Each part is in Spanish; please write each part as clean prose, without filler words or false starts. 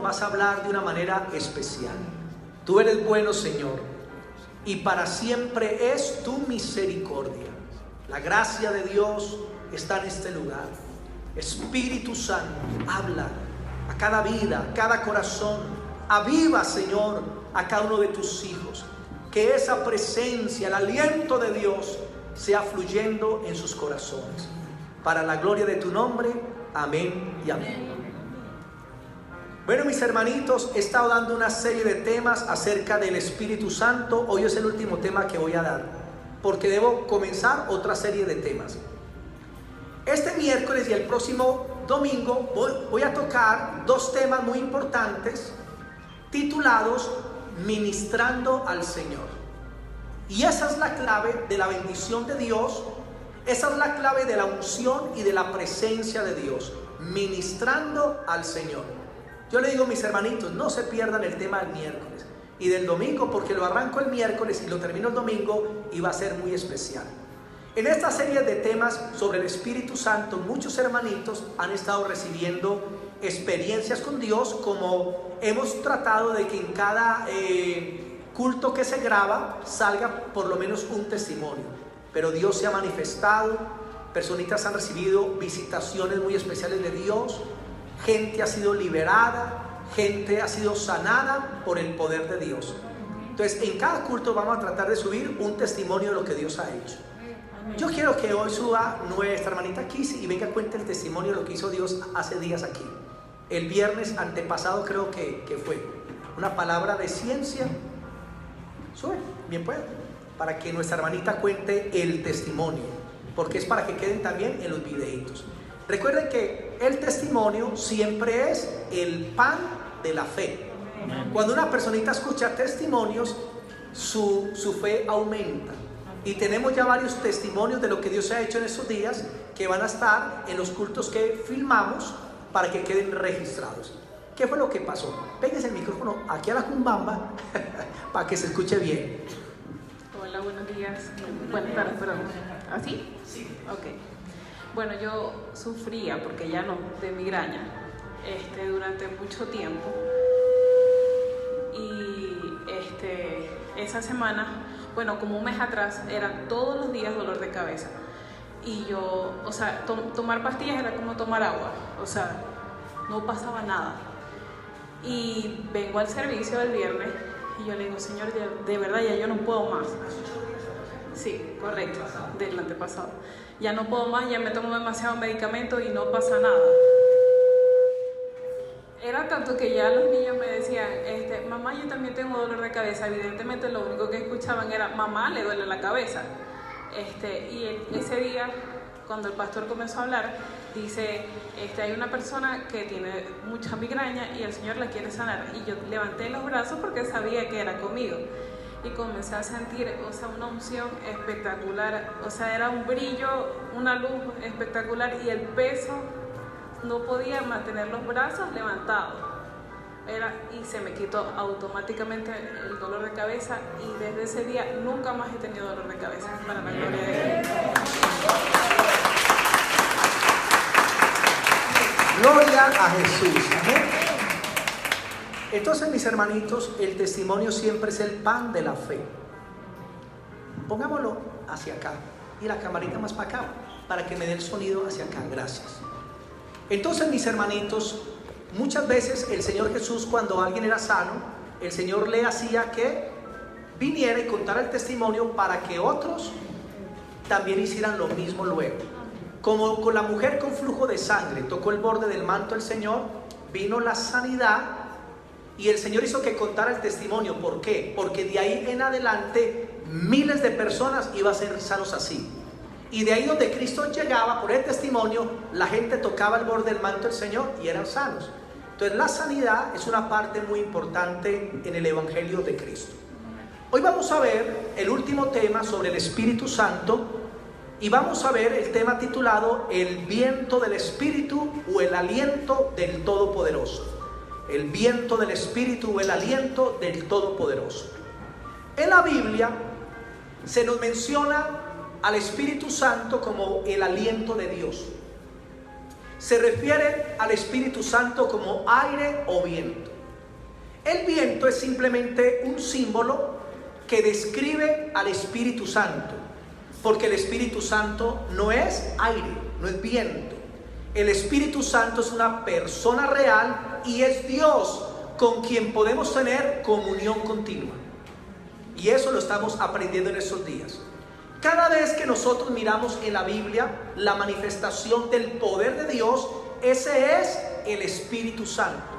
vas a hablar de una manera especial. Tú eres bueno, Señor, y para siempre es tu misericordia. La gracia de Dios está en este lugar. Espíritu Santo, habla a cada vida, a cada corazón. Aviva, Señor, a cada uno de tus hijos. Que esa presencia, el aliento de Dios sea fluyendo en sus corazones. Para la gloria de tu nombre, amén y amén. Bueno, mis hermanitos, he estado dando una serie de temas acerca del Espíritu Santo. Hoy es el último tema que voy a dar, porque debo comenzar otra serie de temas. Este miércoles y el próximo domingo voy a tocar dos temas muy importantes titulados Ministrando al Señor. Y esa es la clave de la bendición de Dios. Esa es la clave de la unción y de la presencia de Dios. Ministrando al Señor. Yo le digo a mis hermanitos, no se pierdan el tema del miércoles y del domingo, porque lo arranco el miércoles y lo termino el domingo y va a ser muy especial. En esta serie de temas sobre el Espíritu Santo, muchos hermanitos han estado recibiendo experiencias con Dios, como hemos tratado de que en cada culto que se graba salga por lo menos un testimonio. Pero Dios se ha manifestado, personitas han recibido visitaciones muy especiales de Dios, gente ha sido liberada, gente ha sido sanada por el poder de Dios. Entonces, en cada culto vamos a tratar de subir un testimonio de lo que Dios ha hecho. Yo quiero que hoy suba nuestra hermanita Kissy y venga a cuente el testimonio de lo que hizo Dios hace días aquí. El viernes antepasado creo que fue una palabra de ciencia. Sube, bien puede, para que nuestra hermanita cuente el testimonio, porque es para que queden también en los videitos. Recuerden que el testimonio siempre es el pan de la fe. Cuando una personita escucha testimonios, su fe aumenta. Y tenemos ya varios testimonios de lo que Dios ha hecho en estos días, que van a estar en los cultos que filmamos para que queden registrados. ¿Qué fue lo que pasó? Péguese el micrófono aquí a la cumbamba para que se escuche bien. Hola, buenos días. Buenas tardes, perdón. ¿Así? Sí. Ok. Bueno, yo sufría, porque ya no, de migraña durante mucho tiempo. Y esa semana, bueno, como un mes atrás, eran todos los días dolor de cabeza. Y yo, o sea, tomar pastillas era como tomar agua. O sea, no pasaba nada. Y vengo al servicio del viernes y yo le digo, Señor, de verdad ya yo no puedo más. Sí, correcto, del antepasado. Ya no puedo más, ya me tomo demasiado medicamento y no pasa nada. Era tanto que ya los niños me decían, mamá, yo también tengo dolor de cabeza. Evidentemente lo único que escuchaban era, mamá, le duele la cabeza. Y ese día, cuando el pastor comenzó a hablar, dice, hay una persona que tiene mucha migraña y el Señor la quiere sanar. Y yo levanté los brazos porque sabía que era conmigo. Y comencé a sentir, una unción espectacular. Era un brillo, una luz espectacular y el peso, no podía mantener los brazos levantados. Y se me quitó automáticamente el dolor de cabeza y desde ese día nunca más he tenido dolor de cabeza, para la gloria de Dios. Gloria a Jesús. Amén. Entonces, mis hermanitos, el testimonio siempre es el pan de la fe. Pongámoslo hacia acá y la camarita más para acá, para que me dé el sonido hacia acá. Gracias. Entonces, mis hermanitos, muchas veces el Señor Jesús, cuando alguien era sano, el Señor le hacía que viniera y contara el testimonio para que otros también hicieran lo mismo luego. Como con la mujer con flujo de sangre, tocó el borde del manto del Señor, vino la sanidad y el Señor hizo que contara el testimonio. ¿Por qué? Porque de ahí en adelante miles de personas iban a ser sanos así. Y de ahí donde Cristo llegaba, por el testimonio, la gente tocaba el borde del manto del Señor y eran sanos. Entonces la sanidad es una parte muy importante en el Evangelio de Cristo. Hoy vamos a ver el último tema sobre el Espíritu Santo y vamos a ver el tema titulado El viento del Espíritu o el aliento del Todopoderoso. El viento del Espíritu o el aliento del Todopoderoso. En la Biblia se nos menciona al Espíritu Santo como el aliento de Dios. se refiere al Espíritu Santo como aire o viento. El viento es simplemente un símbolo que describe al Espíritu Santo, porque el Espíritu Santo no es aire, no es viento. El Espíritu Santo es una persona real y es Dios con quien podemos tener comunión continua. Y eso lo estamos aprendiendo en estos días. Cada vez que nosotros miramos en la Biblia la manifestación del poder de Dios, ese es el Espíritu Santo.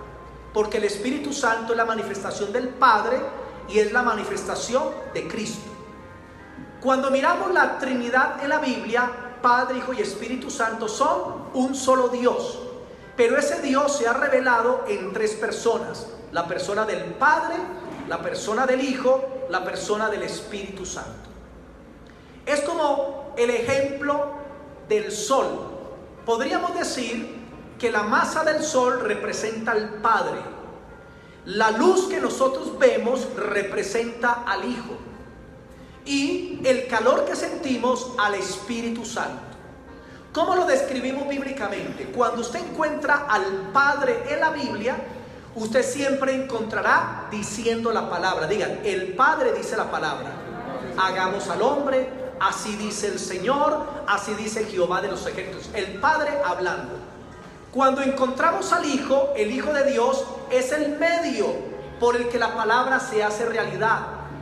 Porque el Espíritu Santo es la manifestación del Padre y es la manifestación de Cristo. Cuando miramos la Trinidad en la Biblia, Padre, Hijo y Espíritu Santo son un solo Dios. Pero ese Dios se ha revelado en tres personas: la persona del Padre, la persona del Hijo, la persona del Espíritu Santo. Es como el ejemplo del sol. Podríamos decir que la masa del sol representa al Padre. La luz que nosotros vemos representa al Hijo. Y el calor que sentimos al Espíritu Santo. ¿Cómo lo describimos bíblicamente? Cuando usted encuentra al Padre en la Biblia, usted siempre encontrará diciendo la palabra. Digan, el Padre dice la palabra. Hagamos al hombre, así dice el Señor, así dice Jehová de los ejércitos. El Padre hablando. Cuando encontramos al Hijo, el Hijo de Dios es el medio por el que la palabra se hace realidad.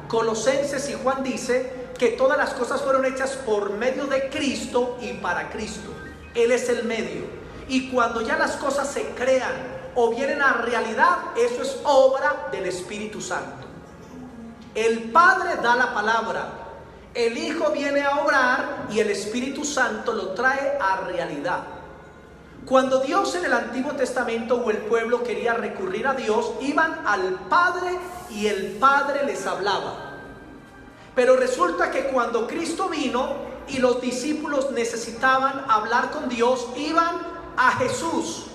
Colosenses y Juan dice que todas las cosas fueron hechas por medio de Cristo y para Cristo. Él es el medio. Y cuando ya las cosas se crean o vienen a realidad, eso es obra del Espíritu Santo. El Padre da la palabra, el Hijo viene a obrar y el Espíritu Santo lo trae a realidad. Cuando Dios en el Antiguo Testamento o el pueblo quería recurrir a Dios, iban al Padre y el Padre les hablaba. Pero resulta que cuando Cristo vino y los discípulos necesitaban hablar con Dios, iban a Jesús.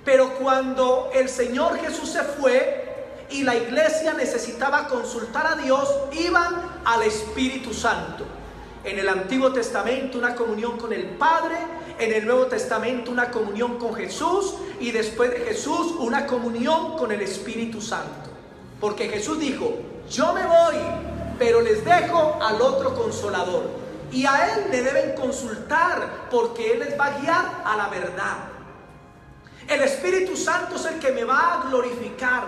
Pero cuando el Señor Jesús se fue y la iglesia necesitaba consultar a Dios, iban al Espíritu Santo. En el Antiguo Testamento una comunión con el Padre, en el Nuevo Testamento una comunión con Jesús y después de Jesús una comunión con el Espíritu Santo. Porque Jesús dijo, yo me voy, pero les dejo al otro Consolador. Y a Él le deben consultar porque Él les va a guiar a la verdad. El Espíritu Santo es el que me va a glorificar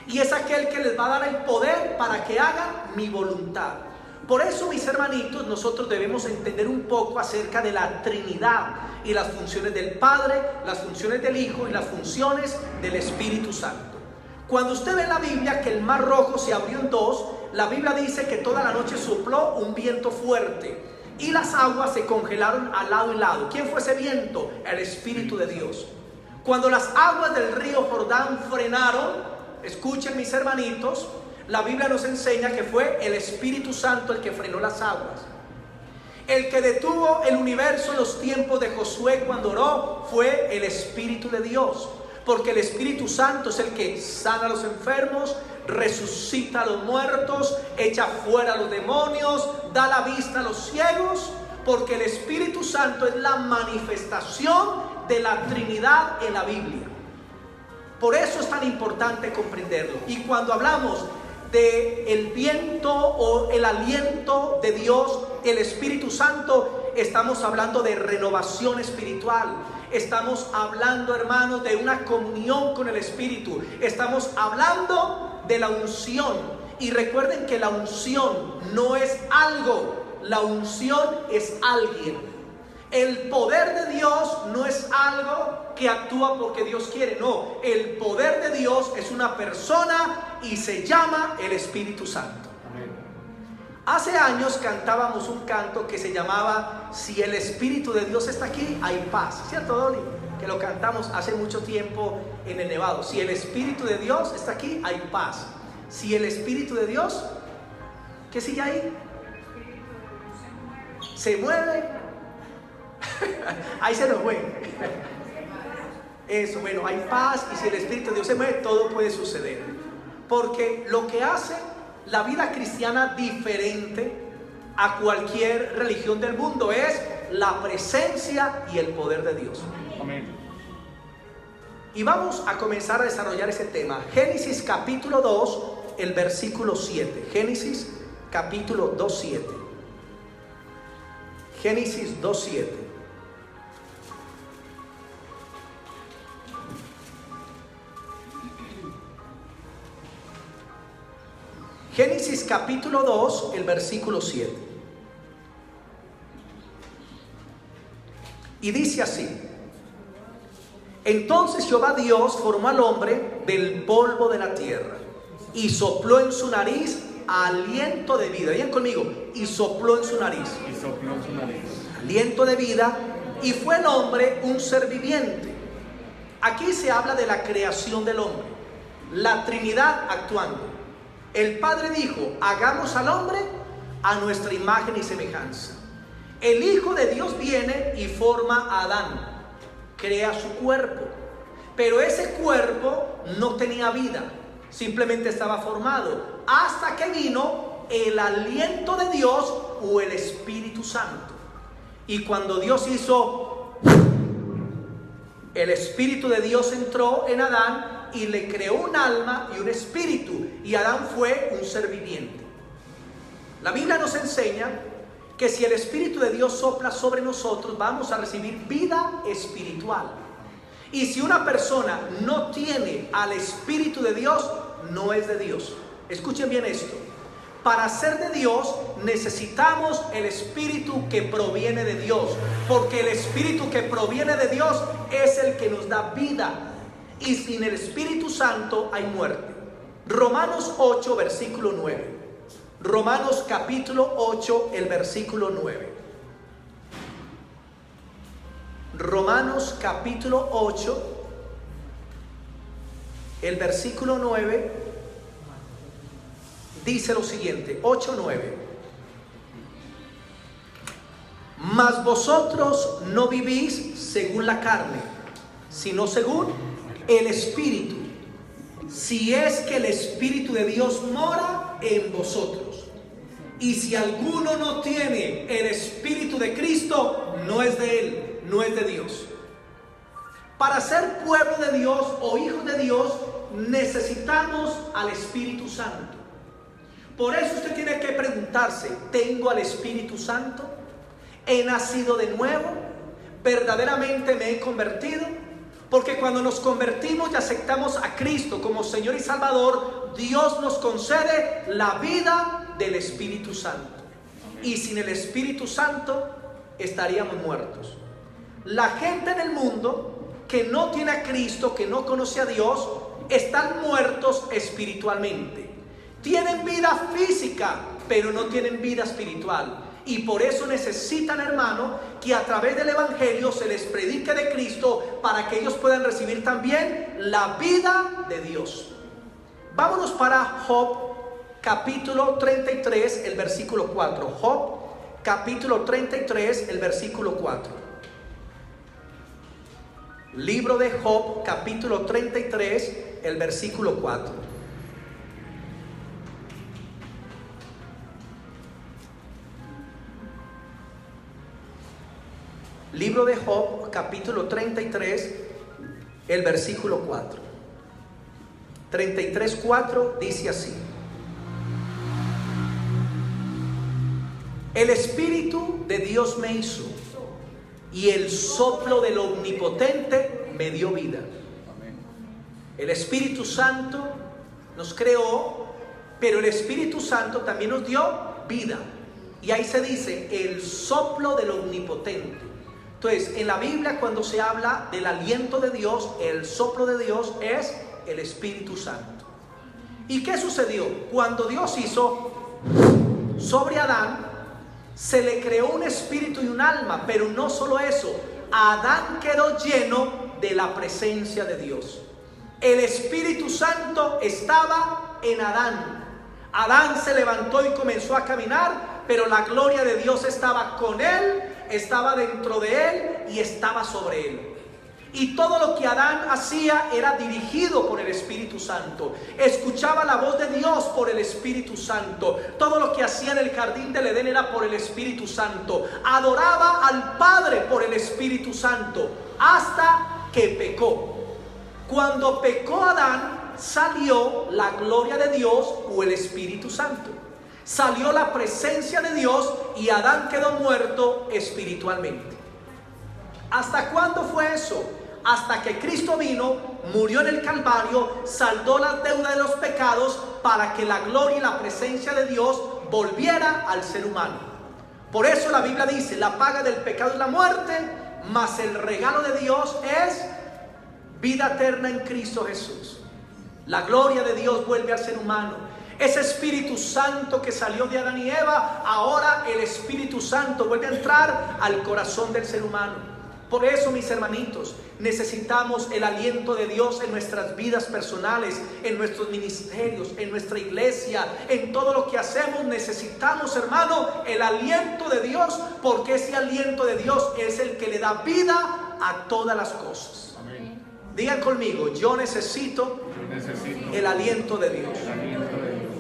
y es aquel que les va a dar el poder para que hagan mi voluntad. Por eso, mis hermanitos, nosotros debemos entender un poco acerca de la Trinidad y las funciones del Padre, las funciones del Hijo y las funciones del Espíritu Santo. Cuando usted ve en la Biblia que el mar Rojo se abrió en dos, la Biblia dice que toda la noche sopló un viento fuerte y las aguas se congelaron al lado y lado. ¿Quién fue ese viento? El Espíritu de Dios. Cuando las aguas del río Jordán frenaron, escuchen mis hermanitos, la Biblia nos enseña que fue el Espíritu Santo el que frenó las aguas. El que detuvo el universo en los tiempos de Josué cuando oró fue el Espíritu de Dios. Porque el Espíritu Santo es el que sana a los enfermos, resucita a los muertos, echa fuera a los demonios, da la vista a los ciegos. Porque el Espíritu Santo es la manifestación de la Trinidad en la Biblia. Por eso es tan importante comprenderlo. Y cuando hablamos del viento o el aliento de Dios, el Espíritu Santo, estamos hablando de renovación espiritual. Estamos hablando, hermanos, de una comunión con el Espíritu. Estamos hablando de la unción. Y recuerden que la unción no es algo, la unción es alguien. El poder de Dios no es algo que actúa porque Dios quiere, no. El poder de Dios es una persona y se llama el Espíritu Santo. Amén. Hace años cantábamos un canto que se llamaba Si el Espíritu de Dios está aquí, hay paz. ¿Cierto, Dolly? Que lo cantamos hace mucho tiempo en el Nevado. Si el Espíritu de Dios está aquí, hay paz. Si el Espíritu de Dios, ¿qué sigue ahí? Se mueve. Ahí se nos fue. Eso, bueno, hay paz y si el Espíritu de Dios se mueve, todo puede suceder. Porque lo que hace la vida cristiana diferente a cualquier religión del mundo es la presencia y el poder de Dios. Amén. Y vamos a comenzar a desarrollar ese tema. Génesis capítulo 2, el versículo 7. Génesis capítulo 2, 7. Génesis 2, 7. Génesis capítulo 2, el versículo 7. Y dice así: entonces Jehová Dios formó al hombre del polvo de la tierra y sopló en su nariz aliento de vida. Digan conmigo: y sopló en su nariz. Y sopló en su nariz. Aliento de vida, y fue el hombre un ser viviente. Aquí se habla de la creación del hombre, la Trinidad actuando. El Padre dijo: hagamos al hombre a nuestra imagen y semejanza. El Hijo de Dios viene y forma a Adán, crea su cuerpo, pero ese cuerpo no tenía vida, simplemente estaba formado, hasta que vino el aliento de Dios o el Espíritu Santo. Y cuando Dios hizo, el Espíritu de Dios entró en Adán y le creó un alma y un espíritu, y Adán fue un ser viviente. La Biblia nos enseña que si el Espíritu de Dios sopla sobre nosotros, vamos a recibir vida espiritual. Y si una persona no tiene al Espíritu de Dios, no es de Dios. Escuchen bien esto: para ser de Dios necesitamos el Espíritu que proviene de Dios, porque el Espíritu que proviene de Dios es el que nos da vida, y sin el Espíritu Santo hay muerte. Romanos 8, versículo 9. Romanos capítulo 8, el versículo 9. Romanos capítulo 8, el versículo 9 dice lo siguiente: 8:9. Mas vosotros no vivís según la carne, sino según el Espíritu, si es que el Espíritu de Dios mora en vosotros. Y si alguno no tiene el Espíritu de Cristo, no es de él, no es de Dios. Para ser pueblo de Dios o hijos de Dios, necesitamos al Espíritu Santo. Por eso usted tiene que preguntarse: ¿tengo al Espíritu Santo? ¿He nacido de nuevo? ¿Verdaderamente me he convertido? Porque cuando nos convertimos y aceptamos a Cristo como Señor y Salvador, Dios nos concede la vida del Espíritu Santo. Y sin el Espíritu Santo estaríamos muertos. La gente en el mundo que no tiene a Cristo, que no conoce a Dios, están muertos espiritualmente. Tienen vida física, pero no tienen vida espiritual. Y por eso necesitan, hermano, que a través del Evangelio se les predique de Cristo, para que ellos puedan recibir también la vida de Dios. Vámonos para Job capítulo 33, el versículo 4. Job capítulo 33, el versículo 4. Libro de Job capítulo 33, el versículo 4. Libro de Job, capítulo 33, el versículo 4. 33:4 dice así: el Espíritu de Dios me hizo, y el soplo del Omnipotente me dio vida. El Espíritu Santo nos creó, pero el Espíritu Santo también nos dio vida. Y ahí se dice el soplo del Omnipotente. Entonces, en la Biblia, cuando se habla del aliento de Dios, el soplo de Dios es el Espíritu Santo. ¿Y qué sucedió? Cuando Dios hizo sobre Adán, se le creó un espíritu y un alma, pero no solo eso, Adán quedó lleno de la presencia de Dios. El Espíritu Santo estaba en Adán. Adán se levantó y comenzó a caminar, pero la gloria de Dios estaba con él, estaba dentro de él y estaba sobre él. Y todo lo que Adán hacía era dirigido por el Espíritu Santo. Escuchaba la voz de Dios por el Espíritu Santo. Todo lo que hacía en el jardín del Edén era por el Espíritu Santo. Adoraba al Padre por el Espíritu Santo, hasta que pecó. Cuando pecó Adán, salió la gloria de Dios o el Espíritu Santo. Salió la presencia de Dios y Adán quedó muerto espiritualmente. ¿Hasta cuándo fue eso? Hasta que Cristo vino, murió en el Calvario, saldó las deudas de los pecados para que la gloria y la presencia de Dios volviera al ser humano. Por eso la Biblia dice: la paga del pecado es la muerte, mas el regalo de Dios es vida eterna en Cristo Jesús. La gloria de Dios vuelve al ser humano. Ese Espíritu Santo que salió de Adán y Eva, ahora el Espíritu Santo vuelve a entrar al corazón del ser humano. Por eso, mis hermanitos, necesitamos el aliento de Dios en nuestras vidas personales, en nuestros ministerios, en nuestra iglesia, en todo lo que hacemos. Necesitamos, hermano, el aliento de Dios, porque ese aliento de Dios es el que le da vida a todas las cosas. Amén. Digan conmigo: yo necesito el aliento de Dios.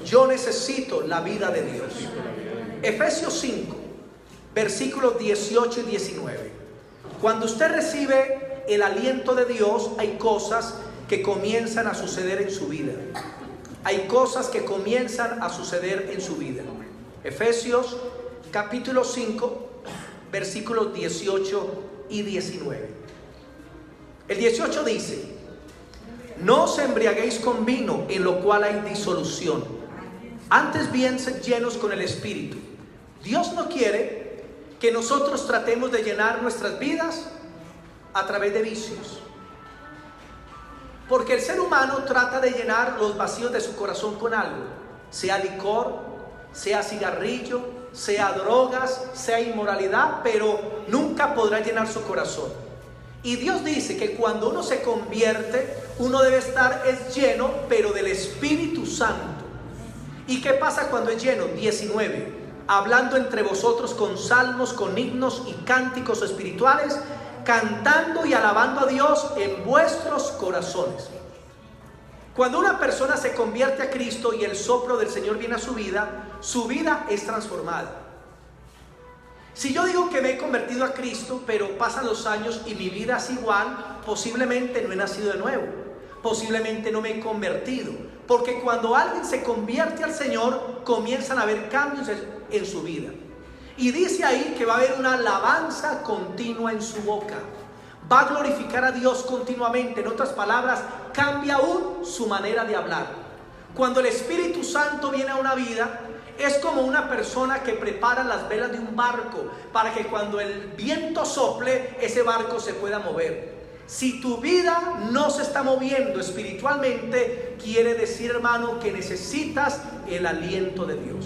Yo necesito la vida de Dios. Efesios 5, versículos 18 y 19. Cuando usted recibe el aliento de Dios, hay cosas que comienzan a suceder en su vida. Hay cosas que comienzan a suceder en su vida. Efesios capítulo 5, versículos 18 y 19. El 18 dice: no os embriaguéis con vino, en lo cual hay disolución. Antes bien, sed llenos con el Espíritu. Dios no quiere que nosotros tratemos de llenar nuestras vidas a través de vicios, porque el ser humano trata de llenar los vacíos de su corazón con algo, sea licor, sea cigarrillo, sea drogas, sea inmoralidad, pero nunca podrá llenar su corazón. Y Dios dice que cuando uno se convierte, uno debe estar lleno, pero del Espíritu Santo. ¿Y qué pasa cuando es lleno? 19. Hablando entre vosotros con salmos, con himnos y cánticos espirituales, cantando y alabando a Dios en vuestros corazones. Cuando una persona se convierte a Cristo y el soplo del Señor viene a su vida es transformada. Si yo digo que me he convertido a Cristo, pero pasan los años y mi vida es igual, posiblemente no he nacido de nuevo, posiblemente no me he convertido. Porque cuando alguien se convierte al Señor, comienzan a haber cambios en su vida. Y dice ahí que va a haber una alabanza continua en su boca. Va a glorificar a Dios continuamente. En otras palabras, cambia aún su manera de hablar. Cuando el Espíritu Santo viene a una vida, es como una persona que prepara las velas de un barco para que cuando el viento sople, ese barco se pueda mover. Si tu vida no se está moviendo espiritualmente, quiere decir, hermano, que necesitas el aliento de Dios.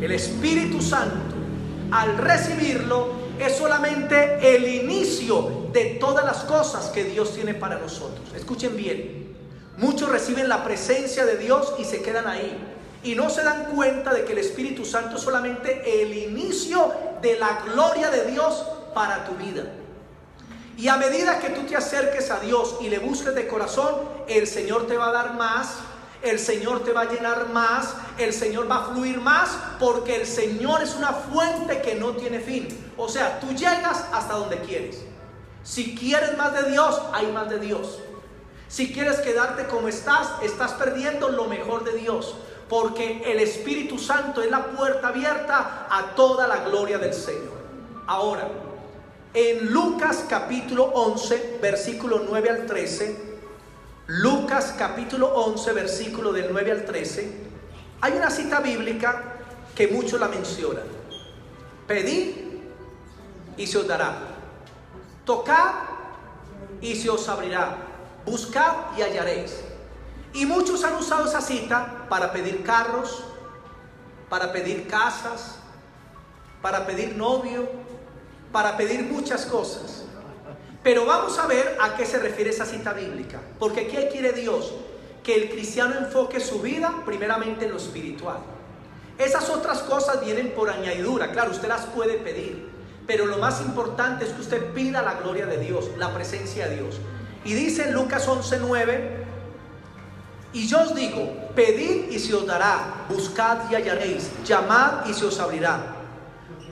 El Espíritu Santo, al recibirlo, es solamente el inicio de todas las cosas que Dios tiene para nosotros. Escuchen bien, muchos reciben la presencia de Dios y se quedan ahí, y no se dan cuenta de que el Espíritu Santo es solamente el inicio de la gloria de Dios para tu vida. Y a medida que tú te acerques a Dios y le busques de corazón, el Señor te va a dar más, el Señor te va a llenar más, el Señor va a fluir más, porque el Señor es una fuente que no tiene fin. O sea, tú llegas hasta donde quieres. Si quieres más de Dios, hay más de Dios. Si quieres quedarte como estás perdiendo lo mejor de Dios, porque el Espíritu Santo es la puerta abierta a toda la gloria del Señor. Ahora, en Lucas capítulo 11, versículo 9 al 13, Lucas capítulo 11, versículo del 9 al 13, hay una cita bíblica que muchos la mencionan. Pedid y se os dará, tocad y se os abrirá, buscad y hallaréis. Y muchos han usado esa cita para pedir carros, para pedir casas, para pedir novio, para pedir muchas cosas. Pero vamos a ver a qué se refiere esa cita bíblica, porque ¿qué quiere Dios? Que el cristiano enfoque su vida primeramente en lo espiritual. Esas otras cosas vienen por añadidura, claro, usted las puede pedir, pero lo más importante es que usted pida la gloria de Dios, la presencia de Dios. Y dice en Lucas 11:9: y yo os digo, pedid y se os dará, buscad y hallaréis, llamad y se os abrirá.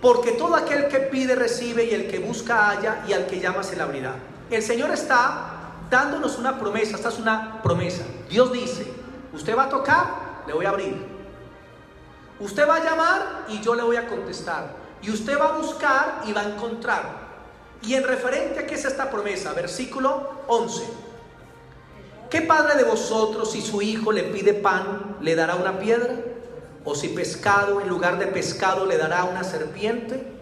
Porque todo aquel que pide recibe, y el que busca halla, y al que llama se le abrirá. El Señor está dándonos una promesa. Esta es una promesa. Dios dice: usted va a tocar, le voy a abrir. Usted va a llamar y yo le voy a contestar. Y usted va a buscar y va a encontrar. Y en referente a qué es esta promesa, versículo 11: ¿qué padre de vosotros, si su hijo le pide pan, le dará una piedra? ¿O si pescado, en lugar de pescado, le dará una serpiente?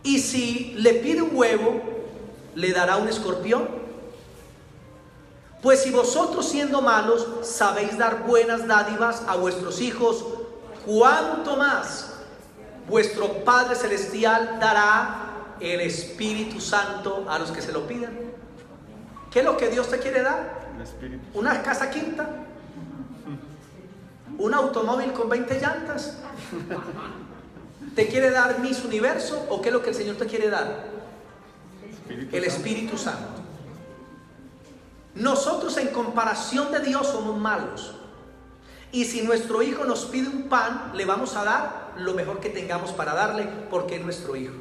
¿Y si le pide un huevo, le dará un escorpión? Pues si vosotros, siendo malos, sabéis dar buenas dádivas a vuestros hijos, ¿cuánto más vuestro Padre Celestial dará el Espíritu Santo a los que se lo pidan? ¿Qué es lo que Dios te quiere dar? ¿Una casa quinta? ¿Un automóvil con 20 llantas? ¿Te quiere dar Miss Universo? ¿O qué es lo que el Señor te quiere dar? El Espíritu Santo. Nosotros, en comparación de Dios, somos malos. Y si nuestro hijo nos pide un pan, le vamos a dar lo mejor que tengamos para darle, porque es nuestro hijo.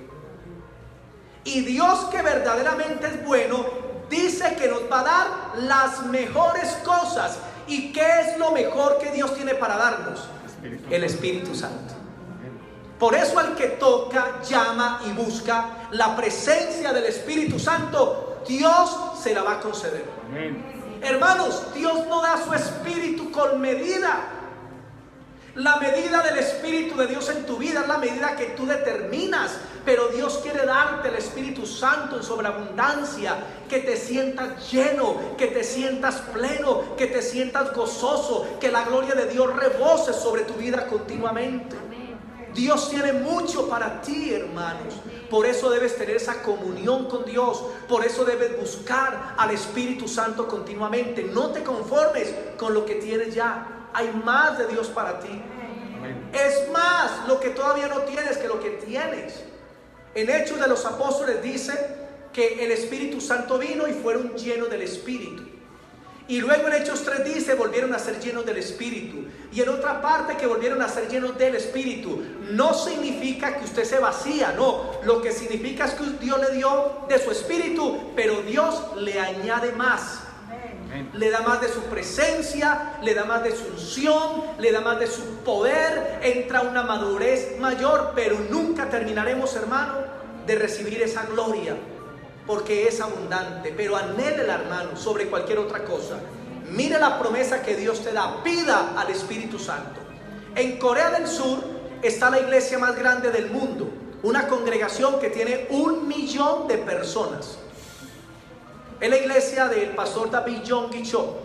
Y Dios, que verdaderamente es bueno, dice que nos va a dar las mejores cosas. ¿Y qué es lo mejor que Dios tiene para darnos? El Espíritu Santo. Por eso al que toca, llama y busca la presencia del Espíritu Santo, Dios se la va a conceder. Amén. Hermanos, Dios no da su Espíritu con medida. La medida del Espíritu de Dios en tu vida es la medida que tú determinas. Pero Dios quiere darte el Espíritu Santo en sobreabundancia, que te sientas lleno, que te sientas pleno, que te sientas gozoso, que la gloria de Dios rebose sobre tu vida continuamente. Dios tiene mucho para ti, hermanos. Por eso debes tener esa comunión con Dios. Por eso debes buscar al Espíritu Santo continuamente. No te conformes con lo que tienes ya. Hay más de Dios para ti. Amén. Es más lo que todavía no tienes que lo que tienes. En Hechos de los Apóstoles dice que el Espíritu Santo vino y fueron llenos del Espíritu. Y luego en Hechos 3 dice, volvieron a ser llenos del Espíritu. Y en otra parte que volvieron a ser llenos del Espíritu. No significa que usted se vacía, no. Lo que significa es que Dios le dio de su Espíritu, pero Dios le añade más. Le da más de su presencia, le da más de su unción, le da más de su poder. Entra una madurez mayor, pero nunca terminaremos, hermano, de recibir esa gloria, porque es abundante. Pero anhélela, hermano, sobre cualquier otra cosa. Mire la promesa que Dios te da. Pida al Espíritu Santo. En Corea del Sur está la iglesia más grande del mundo, una congregación que tiene 1 millón de personas. Es la iglesia del pastor David Yonggi Cho.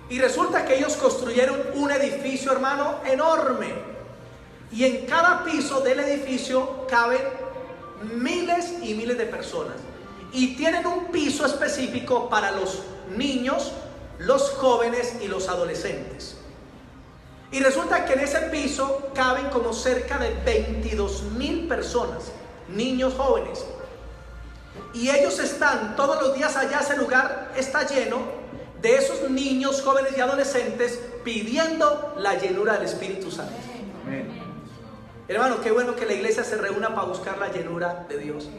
Y resulta que ellos construyeron un edificio, hermano, enorme. Y en cada piso del edificio caben miles y miles de personas. Y tienen un piso específico para los niños, los jóvenes y los adolescentes. Y resulta que en ese piso caben como cerca de 22,000 personas, niños jóvenes. Y ellos están todos los días allá, ese lugar está lleno de esos niños, jóvenes y adolescentes pidiendo la llenura del Espíritu Santo. Amén. Hermano, qué bueno que la iglesia se reúna para buscar la llenura de Dios.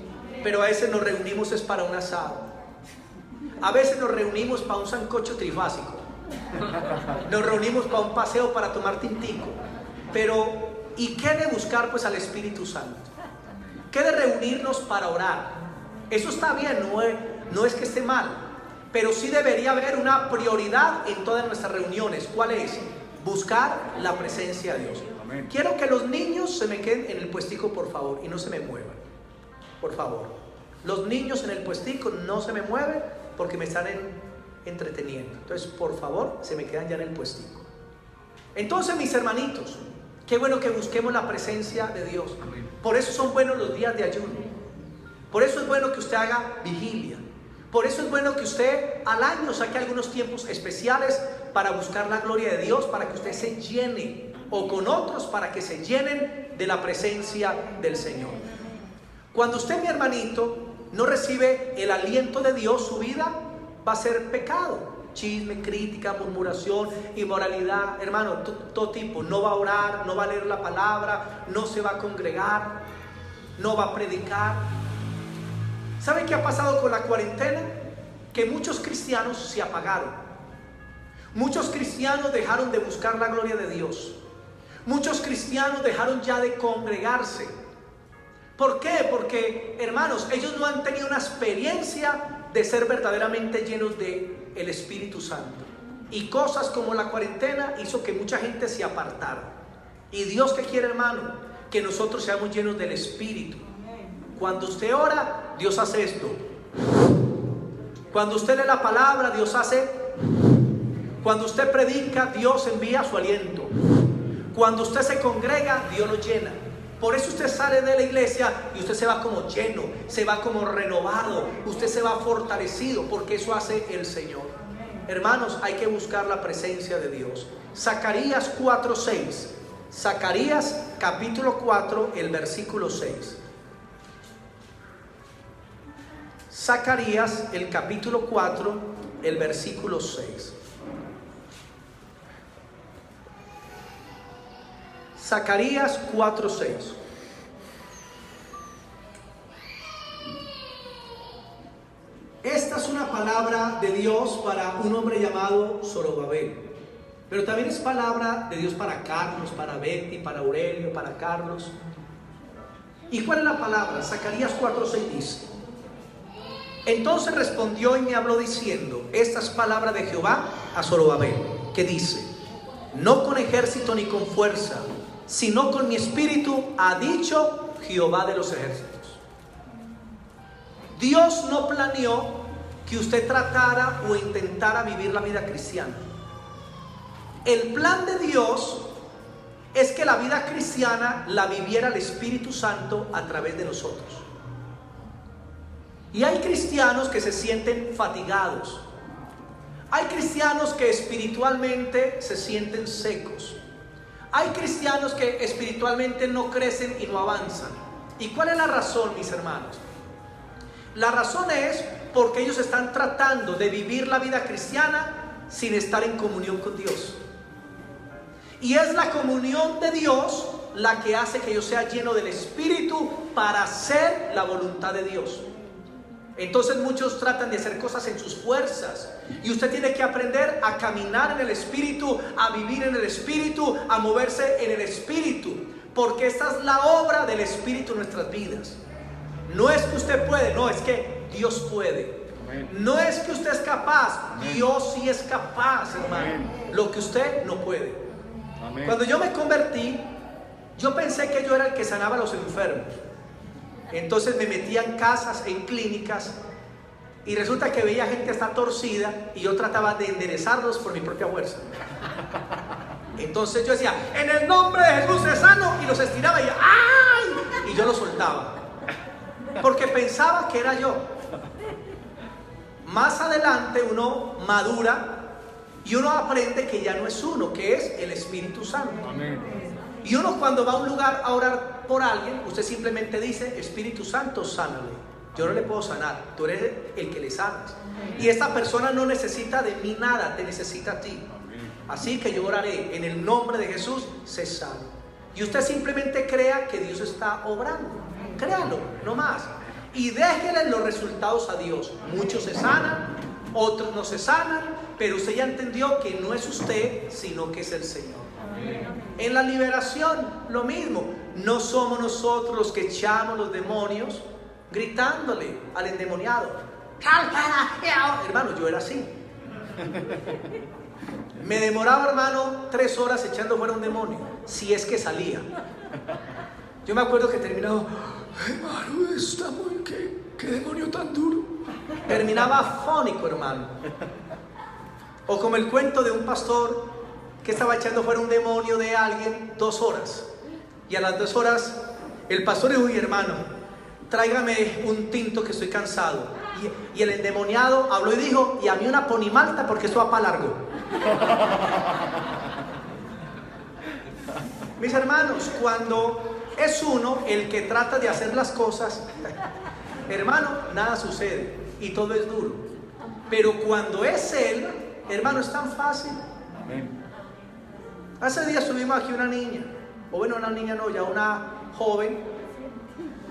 Pero a veces nos reunimos es para un asado. A veces nos reunimos para un sancocho trifásico. Nos reunimos para un paseo, para tomar tintico. Pero, ¿y qué de buscar pues al Espíritu Santo? ¿Qué de reunirnos para orar? Eso está bien, no es que esté mal, pero sí debería haber una prioridad en todas nuestras reuniones. ¿Cuál es? Buscar la presencia de Dios. Amén. Quiero que los niños se me queden en el puestico, por favor, y no se me muevan. Por favor. Los niños en el puestico no se me mueven porque me están entreteniendo. Entonces, por favor, se me quedan ya en el puestico. Entonces, mis hermanitos, qué bueno que busquemos la presencia de Dios. Amén. Por eso son buenos los días de ayuno. Por eso es bueno que usted haga vigilia. Por eso es bueno que usted al año saque algunos tiempos especiales para buscar la gloria de Dios, para que usted se llene, o con otros para que se llenen de la presencia del Señor. Cuando usted, mi hermanito, no recibe el aliento de Dios, su vida va a ser pecado. Chisme, crítica, murmuración, inmoralidad, hermano, todo tipo. No va a orar, no va a leer la palabra, no se va a congregar, no va a predicar. ¿Saben qué ha pasado con la cuarentena? Que muchos cristianos se apagaron. Muchos cristianos dejaron de buscar la gloria de Dios. Muchos cristianos dejaron ya de congregarse. ¿Por qué? Porque, hermanos, ellos no han tenido una experiencia de ser verdaderamente llenos del Espíritu Santo. Y cosas como la cuarentena hizo que mucha gente se apartara. Y Dios, ¿qué quiere, hermano? Que nosotros seamos llenos del Espíritu. Cuando usted ora, Dios hace esto. Cuando usted lee la palabra, Dios hace. Cuando usted predica, Dios envía su aliento. Cuando usted se congrega, Dios lo llena. Por eso usted sale de la iglesia y usted se va como lleno, se va como renovado, usted se va fortalecido, porque eso hace el Señor. Hermanos, hay que buscar la presencia de Dios. Zacarías 4:6. Zacarías capítulo 4, el versículo 6. Zacarías, el capítulo 4, el versículo 6. Zacarías 4:6. Esta es una palabra de Dios para un hombre llamado Zorobabel, pero también es palabra de Dios para Carlos, para Betty, para Aurelio, para Carlos. ¿Y cuál es la palabra? Zacarías 4:6 dice: entonces respondió y me habló diciendo, esta es palabra de Jehová a Zorobabel, que dice: no con ejército ni con fuerza, sino con mi espíritu, ha dicho Jehová de los ejércitos. Dios no planeó que usted tratara o intentara vivir la vida cristiana. El plan de Dios es que la vida cristiana la viviera el Espíritu Santo a través de nosotros. Y hay cristianos que se sienten fatigados. Hay cristianos que espiritualmente se sienten secos. Hay cristianos que espiritualmente no crecen y no avanzan. ¿Y cuál es la razón, mis hermanos? La razón es porque ellos están tratando de vivir la vida cristiana sin estar en comunión con Dios. Y es la comunión de Dios la que hace que yo sea lleno del Espíritu para hacer la voluntad de Dios. Entonces muchos tratan de hacer cosas en sus fuerzas, y usted tiene que aprender a caminar en el Espíritu, a vivir en el Espíritu, a moverse en el Espíritu, porque esta es la obra del Espíritu en nuestras vidas. No es que usted puede, no, es que Dios puede. No es que usted es capaz, Dios sí es capaz, hermano. Lo que usted no puede. Cuando yo me convertí, yo pensé que yo era el que sanaba a los enfermos. Entonces me metía en casas, en clínicas, y resulta que veía gente hasta torcida y yo trataba de enderezarlos por mi propia fuerza. Entonces yo decía, en el nombre de Jesús es sano, y los estiraba y yo, ¡ay! Y yo los soltaba, porque pensaba que era yo. Más adelante uno madura y uno aprende que ya no es uno, que es el Espíritu Santo. Amén. Y uno, cuando va a un lugar a orar por alguien, usted simplemente dice: Espíritu Santo, sánale. Yo no le puedo sanar, tú eres el que le sanas. Y esta persona no necesita de mí nada, te necesita a ti. Así que yo oraré en el nombre de Jesús, se sana. Y usted simplemente crea que Dios está obrando. Créalo, no más. Y déjele los resultados a Dios. Muchos se sanan, otros no se sanan, pero usted ya entendió que no es usted, sino que es el Señor. En la liberación, lo mismo. No somos nosotros los que echamos los demonios gritándole al endemoniado. Hermano, yo era así. Me demoraba, hermano, 3 horas echando fuera un demonio, si es que salía. Yo me acuerdo que terminaba: hermano, está muy... ¿Qué demonio tan duro? Terminaba afónico, hermano. O como el cuento de un pastor que estaba echando fuera un demonio de alguien 2 horas. Y a las 2 horas el pastor dijo: uy, hermano, tráigame un tinto que estoy cansado. Y el endemoniado habló y dijo: y a mí una ponimalta porque esto va para largo. Mis hermanos, cuando es uno el que trata de hacer las cosas, hermano, nada sucede y todo es duro. Pero cuando es él, hermano, es tan fácil. Hace días subimos aquí una niña, o bueno, una niña no, ya una joven,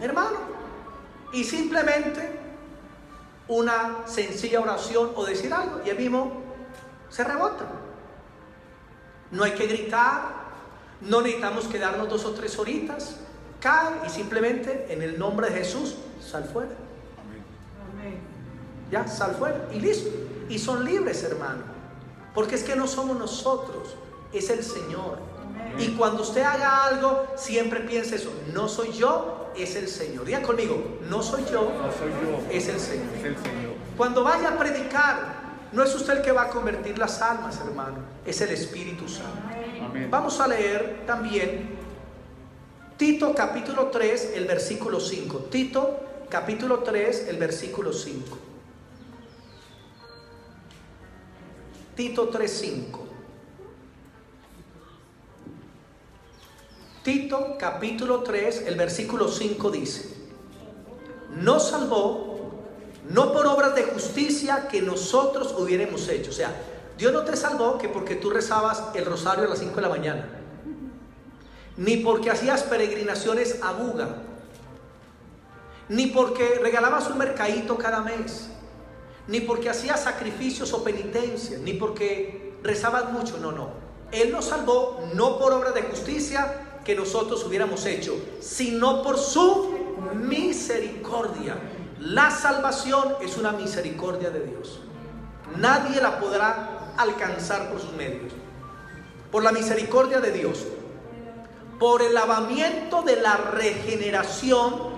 hermano, y simplemente una sencilla oración o decir algo y el mismo se rebota. No hay que gritar, no necesitamos quedarnos 2 o 3 horitas. Cae y simplemente en el nombre de Jesús sal fuera. Amén. Ya, sal fuera y listo. Y son libres, hermano, porque es que no somos nosotros, es el Señor. Amén. Y cuando usted haga algo, siempre piense eso: no soy yo, es el Señor. Diga conmigo: no soy yo, es el Señor. Es el Señor. Cuando vaya a predicar, no es usted el que va a convertir las almas, hermano, es el Espíritu Santo. Amén. Vamos a leer también Tito capítulo 3, el versículo 5. Tito capítulo 3, el versículo 5. Tito 3, 5. Tito capítulo 3, el versículo 5 dice: nos salvó no por obras de justicia que nosotros hubiéramos hecho. O sea, Dios no te salvó que porque tú rezabas el rosario a las 5 de la mañana, ni porque hacías peregrinaciones a Buga, ni porque regalabas un mercadito cada mes, ni porque hacías sacrificios o penitencias, ni porque rezabas mucho. No. Él nos salvó no por obras de justicia que nosotros hubiéramos hecho, sino por su misericordia. La salvación es una misericordia de Dios. Nadie la podrá alcanzar por sus medios. Por la misericordia de Dios, por el lavamiento de la regeneración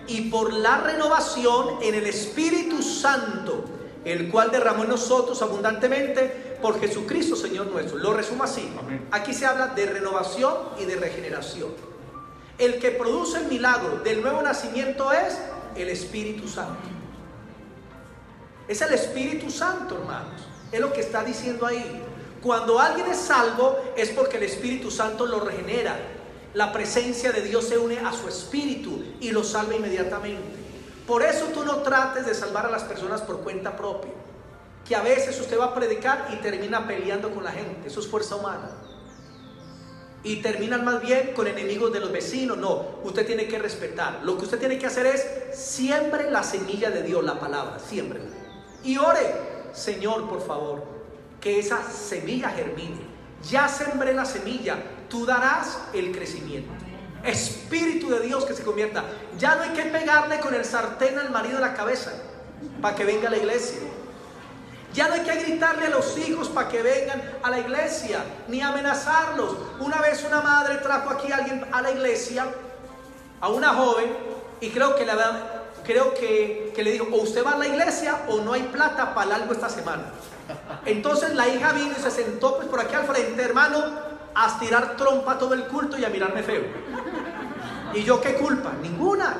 y por la renovación en el Espíritu Santo, el cual derramó en nosotros abundantemente por Jesucristo Señor nuestro. Lo resumo así. Amén. Aquí se habla de renovación y de regeneración. El que produce el milagro del nuevo nacimiento es el Espíritu Santo. Es el Espíritu Santo, hermanos. Es lo que está diciendo ahí. Cuando alguien es salvo es porque el Espíritu Santo lo regenera. La presencia de Dios se une a su espíritu y lo salva inmediatamente. Por eso tú no trates de salvar a las personas por cuenta propia, que a veces usted va a predicar y termina peleando con la gente. Eso es fuerza humana. Y terminan más bien con enemigos de los vecinos. No, usted tiene que respetar. Lo que usted tiene que hacer es: siembre la semilla de Dios, la palabra, siémbrela. Y ore: Señor, por favor, que esa semilla germine. Ya sembré la semilla, tú darás el crecimiento. Espíritu de Dios que se convierta. Ya no hay que pegarle con el sartén al marido en la cabeza para que venga a la iglesia. Ya no hay que gritarle a los hijos para que vengan a la iglesia, ni amenazarlos. Una vez una madre trajo aquí a alguien a la iglesia, a una joven, y creo que le dijo: o usted va a la iglesia o no hay plata para algo esta semana. Entonces la hija vino y se sentó pues por aquí al frente, hermano, a estirar trompa todo el culto y a mirarme feo. ¿Y yo qué culpa? Ninguna.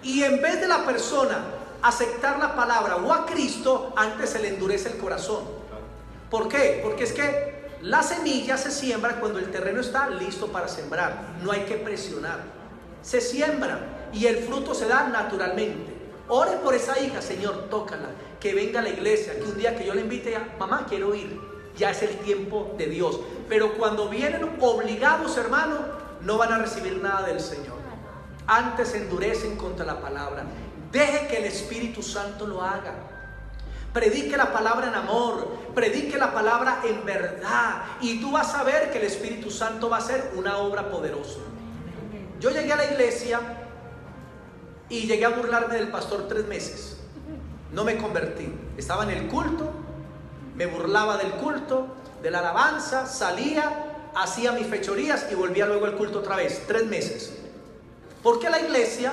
Y en vez de la persona aceptar la palabra o a Cristo, antes se le endurece el corazón. ¿Por qué? Porque es que la semilla se siembra cuando el terreno está listo para sembrar. No hay que presionar. Se siembra y el fruto se da naturalmente. Ore por esa hija: Señor, tócala, que venga a la iglesia, que un día que yo le invite a mamá, quiero ir. Ya es el tiempo de Dios. Pero cuando vienen obligados, hermano, no van a recibir nada del Señor. Antes se endurecen contra la palabra. Deje que el Espíritu Santo lo haga. Predique la palabra en amor, predique la palabra en verdad, y tú vas a ver que el Espíritu Santo va a hacer una obra poderosa. Yo llegué a la iglesia y llegué a burlarme del pastor 3 meses. No me convertí. Estaba en el culto, me burlaba del culto, de la alabanza, salía, hacía mis fechorías y volvía luego al culto otra vez. 3 meses. Porque la iglesia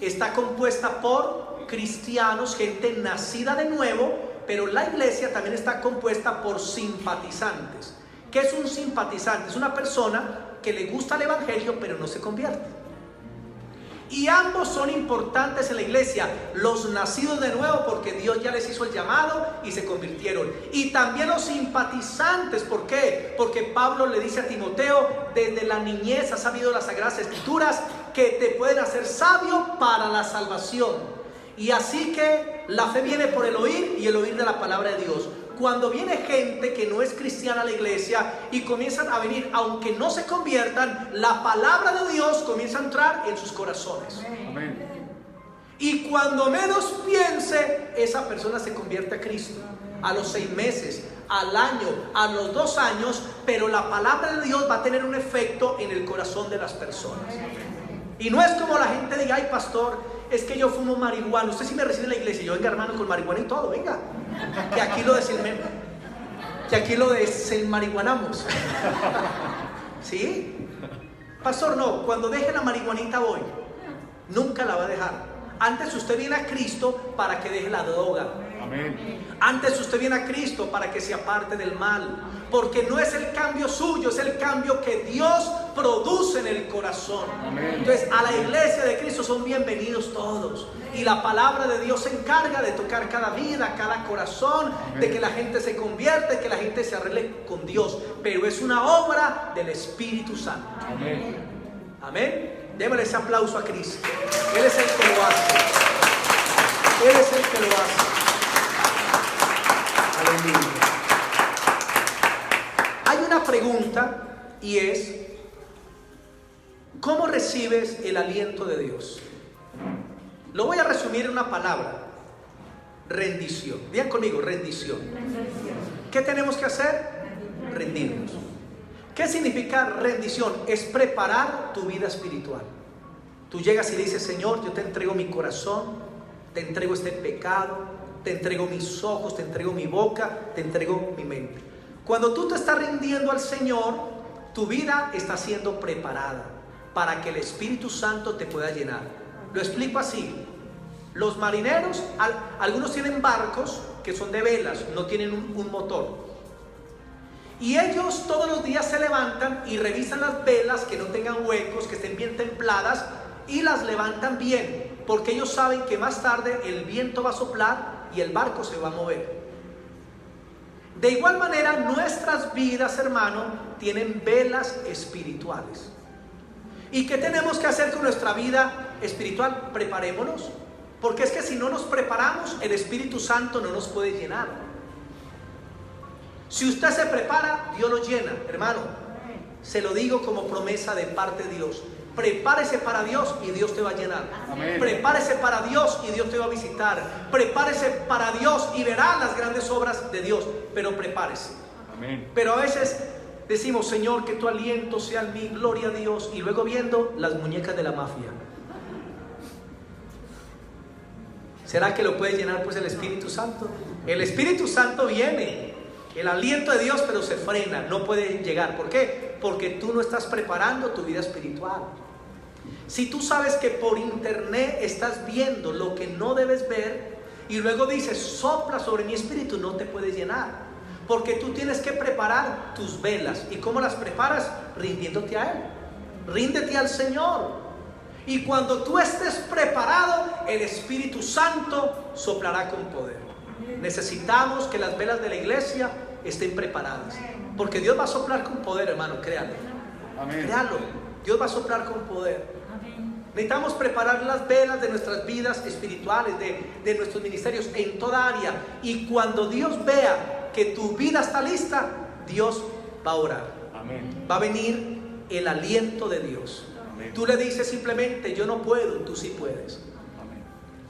está compuesta por cristianos, gente nacida de nuevo, pero la iglesia también está compuesta por simpatizantes. ¿Qué es un simpatizante? Es una persona que le gusta el evangelio pero no se convierte. Y ambos son importantes en la iglesia: los nacidos de nuevo, porque Dios ya les hizo el llamado y se convirtieron, y también los simpatizantes. ¿Por qué? Porque Pablo le dice a Timoteo: desde la niñez has sabido las sagradas escrituras que te pueden hacer sabio para la salvación. Y así que la fe viene por el oír, y el oír de la palabra de Dios. Cuando viene gente que no es cristiana a la iglesia y comienzan a venir, aunque no se conviertan, la palabra de Dios comienza a entrar en sus corazones. Amén. Y cuando menos piense, esa persona se convierte a Cristo. A los 6 meses, al año, a los 2 años, pero la palabra de Dios va a tener un efecto en el corazón de las personas. Y no es como la gente diga, ay pastor, es que yo fumo marihuana. Usted sí me recibe en la iglesia, yo venga hermano con marihuana y todo, venga. Que aquí lo desenmarihuanamos. ¿Sí? Pastor, no, cuando deje la marihuanita hoy, nunca la va a dejar. Antes usted viene a Cristo para que deje la droga. Amén. Antes usted viene a Cristo para que se aparte del mal. Porque no es el cambio suyo, es el cambio que Dios produce en el corazón. Amén. Entonces a la iglesia de Cristo son bienvenidos todos. Y la palabra de Dios se encarga de tocar cada vida, cada corazón. Amén. De que la gente se convierta, que la gente se arregle con Dios. Pero es una obra del Espíritu Santo. Amén. Amén. Démosle ese aplauso a Cristo. Él es el que lo hace. Él es el que lo hace. Aleluya. Hay una pregunta y es: ¿cómo recibes el aliento de Dios? Lo voy a resumir en una palabra: rendición. Digan conmigo, rendición. ¿Qué tenemos que hacer? Rendirnos. ¿Qué significa rendición? Es preparar tu vida espiritual. Tú llegas y dices: Señor, yo te entrego mi corazón, te entrego este pecado, te entrego mis ojos, te entrego mi boca, te entrego mi mente. Cuando tú te estás rindiendo al Señor, tu vida está siendo preparada para que el Espíritu Santo te pueda llenar. Lo explico así: los marineros, algunos tienen barcos que son de velas, no tienen un motor. Y ellos todos los días se levantan y revisan las velas que no tengan huecos, que estén bien templadas, y las levantan bien, porque ellos saben que más tarde el viento va a soplar y el barco se va a mover. De igual manera, nuestras vidas, hermano, tienen velas espirituales. ¿Y qué tenemos que hacer con nuestra vida espiritual? Preparémonos, porque es que si no nos preparamos, el Espíritu Santo no nos puede llenar. Si usted se prepara, Dios lo llena, hermano. Se lo digo como promesa de parte de Dios. Prepárese para Dios y Dios te va a llenar. Amén. Prepárese para Dios y Dios te va a visitar. Prepárese para Dios y verá las grandes obras de Dios. Pero prepárese. Amén. Pero a veces decimos: Señor, que tu aliento sea en mí, gloria a Dios. Y luego viendo las muñecas de la mafia. ¿Será que lo puede llenar pues el Espíritu Santo? El Espíritu Santo viene, el aliento de Dios, pero se frena, no puede llegar. ¿Por qué? Porque tú no estás preparando tu vida espiritual. Si tú sabes que por internet estás viendo lo que no debes ver y luego dices: sopla sobre mi espíritu, no te puedes llenar, porque tú tienes que preparar tus velas. ¿Y cómo las preparas? Rindiéndote a Él. Ríndete al Señor. Y cuando tú estés preparado, el Espíritu Santo soplará con poder. Necesitamos que las velas de la iglesia estén preparadas, porque Dios va a soplar con poder, hermano, créalo. Amén. Créalo, Dios va a soplar con poder. Amén. Necesitamos preparar las velas de nuestras vidas espirituales, de nuestros ministerios, en toda área. Y cuando Dios vea que tu vida está lista, Dios va a orar. Amén. Va a venir el aliento de Dios. Amén. Tú le dices simplemente: yo no puedo, tú sí puedes.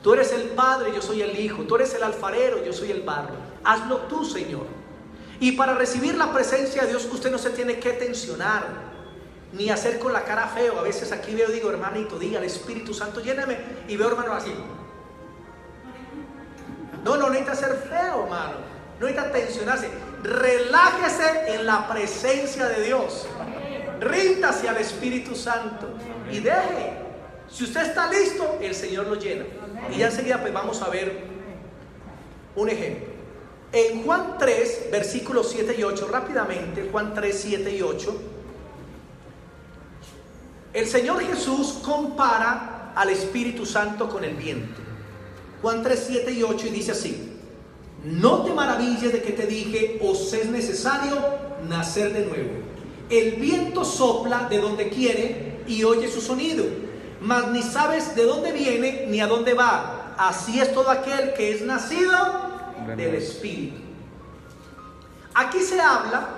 Tú eres el Padre, yo soy el Hijo. Tú eres el alfarero, yo soy el barro. Hazlo tú, Señor. Y para recibir la presencia de Dios, usted no se tiene que tensionar, ni hacer con la cara feo. A veces aquí veo, digo: hermanito, diga al Espíritu Santo, lléname. Y veo hermano así. No necesita ser feo, hermano. No necesita tensionarse. Relájese en la presencia de Dios. Ríndase al Espíritu Santo y deje. Si usted está listo, el Señor lo llena. Y ya enseguida pues vamos a ver un ejemplo. En Juan 3, versículos 7 y 8, rápidamente, Juan 3, 7 y 8, el Señor Jesús compara al Espíritu Santo con el viento. Juan 3, 7 y 8, y dice así: no te maravilles de que te dije, os es necesario nacer de nuevo. El viento sopla de donde quiere y oye su sonido, mas ni sabes de dónde viene ni a dónde va. Así es todo aquel que es nacido del Espíritu. Aquí se habla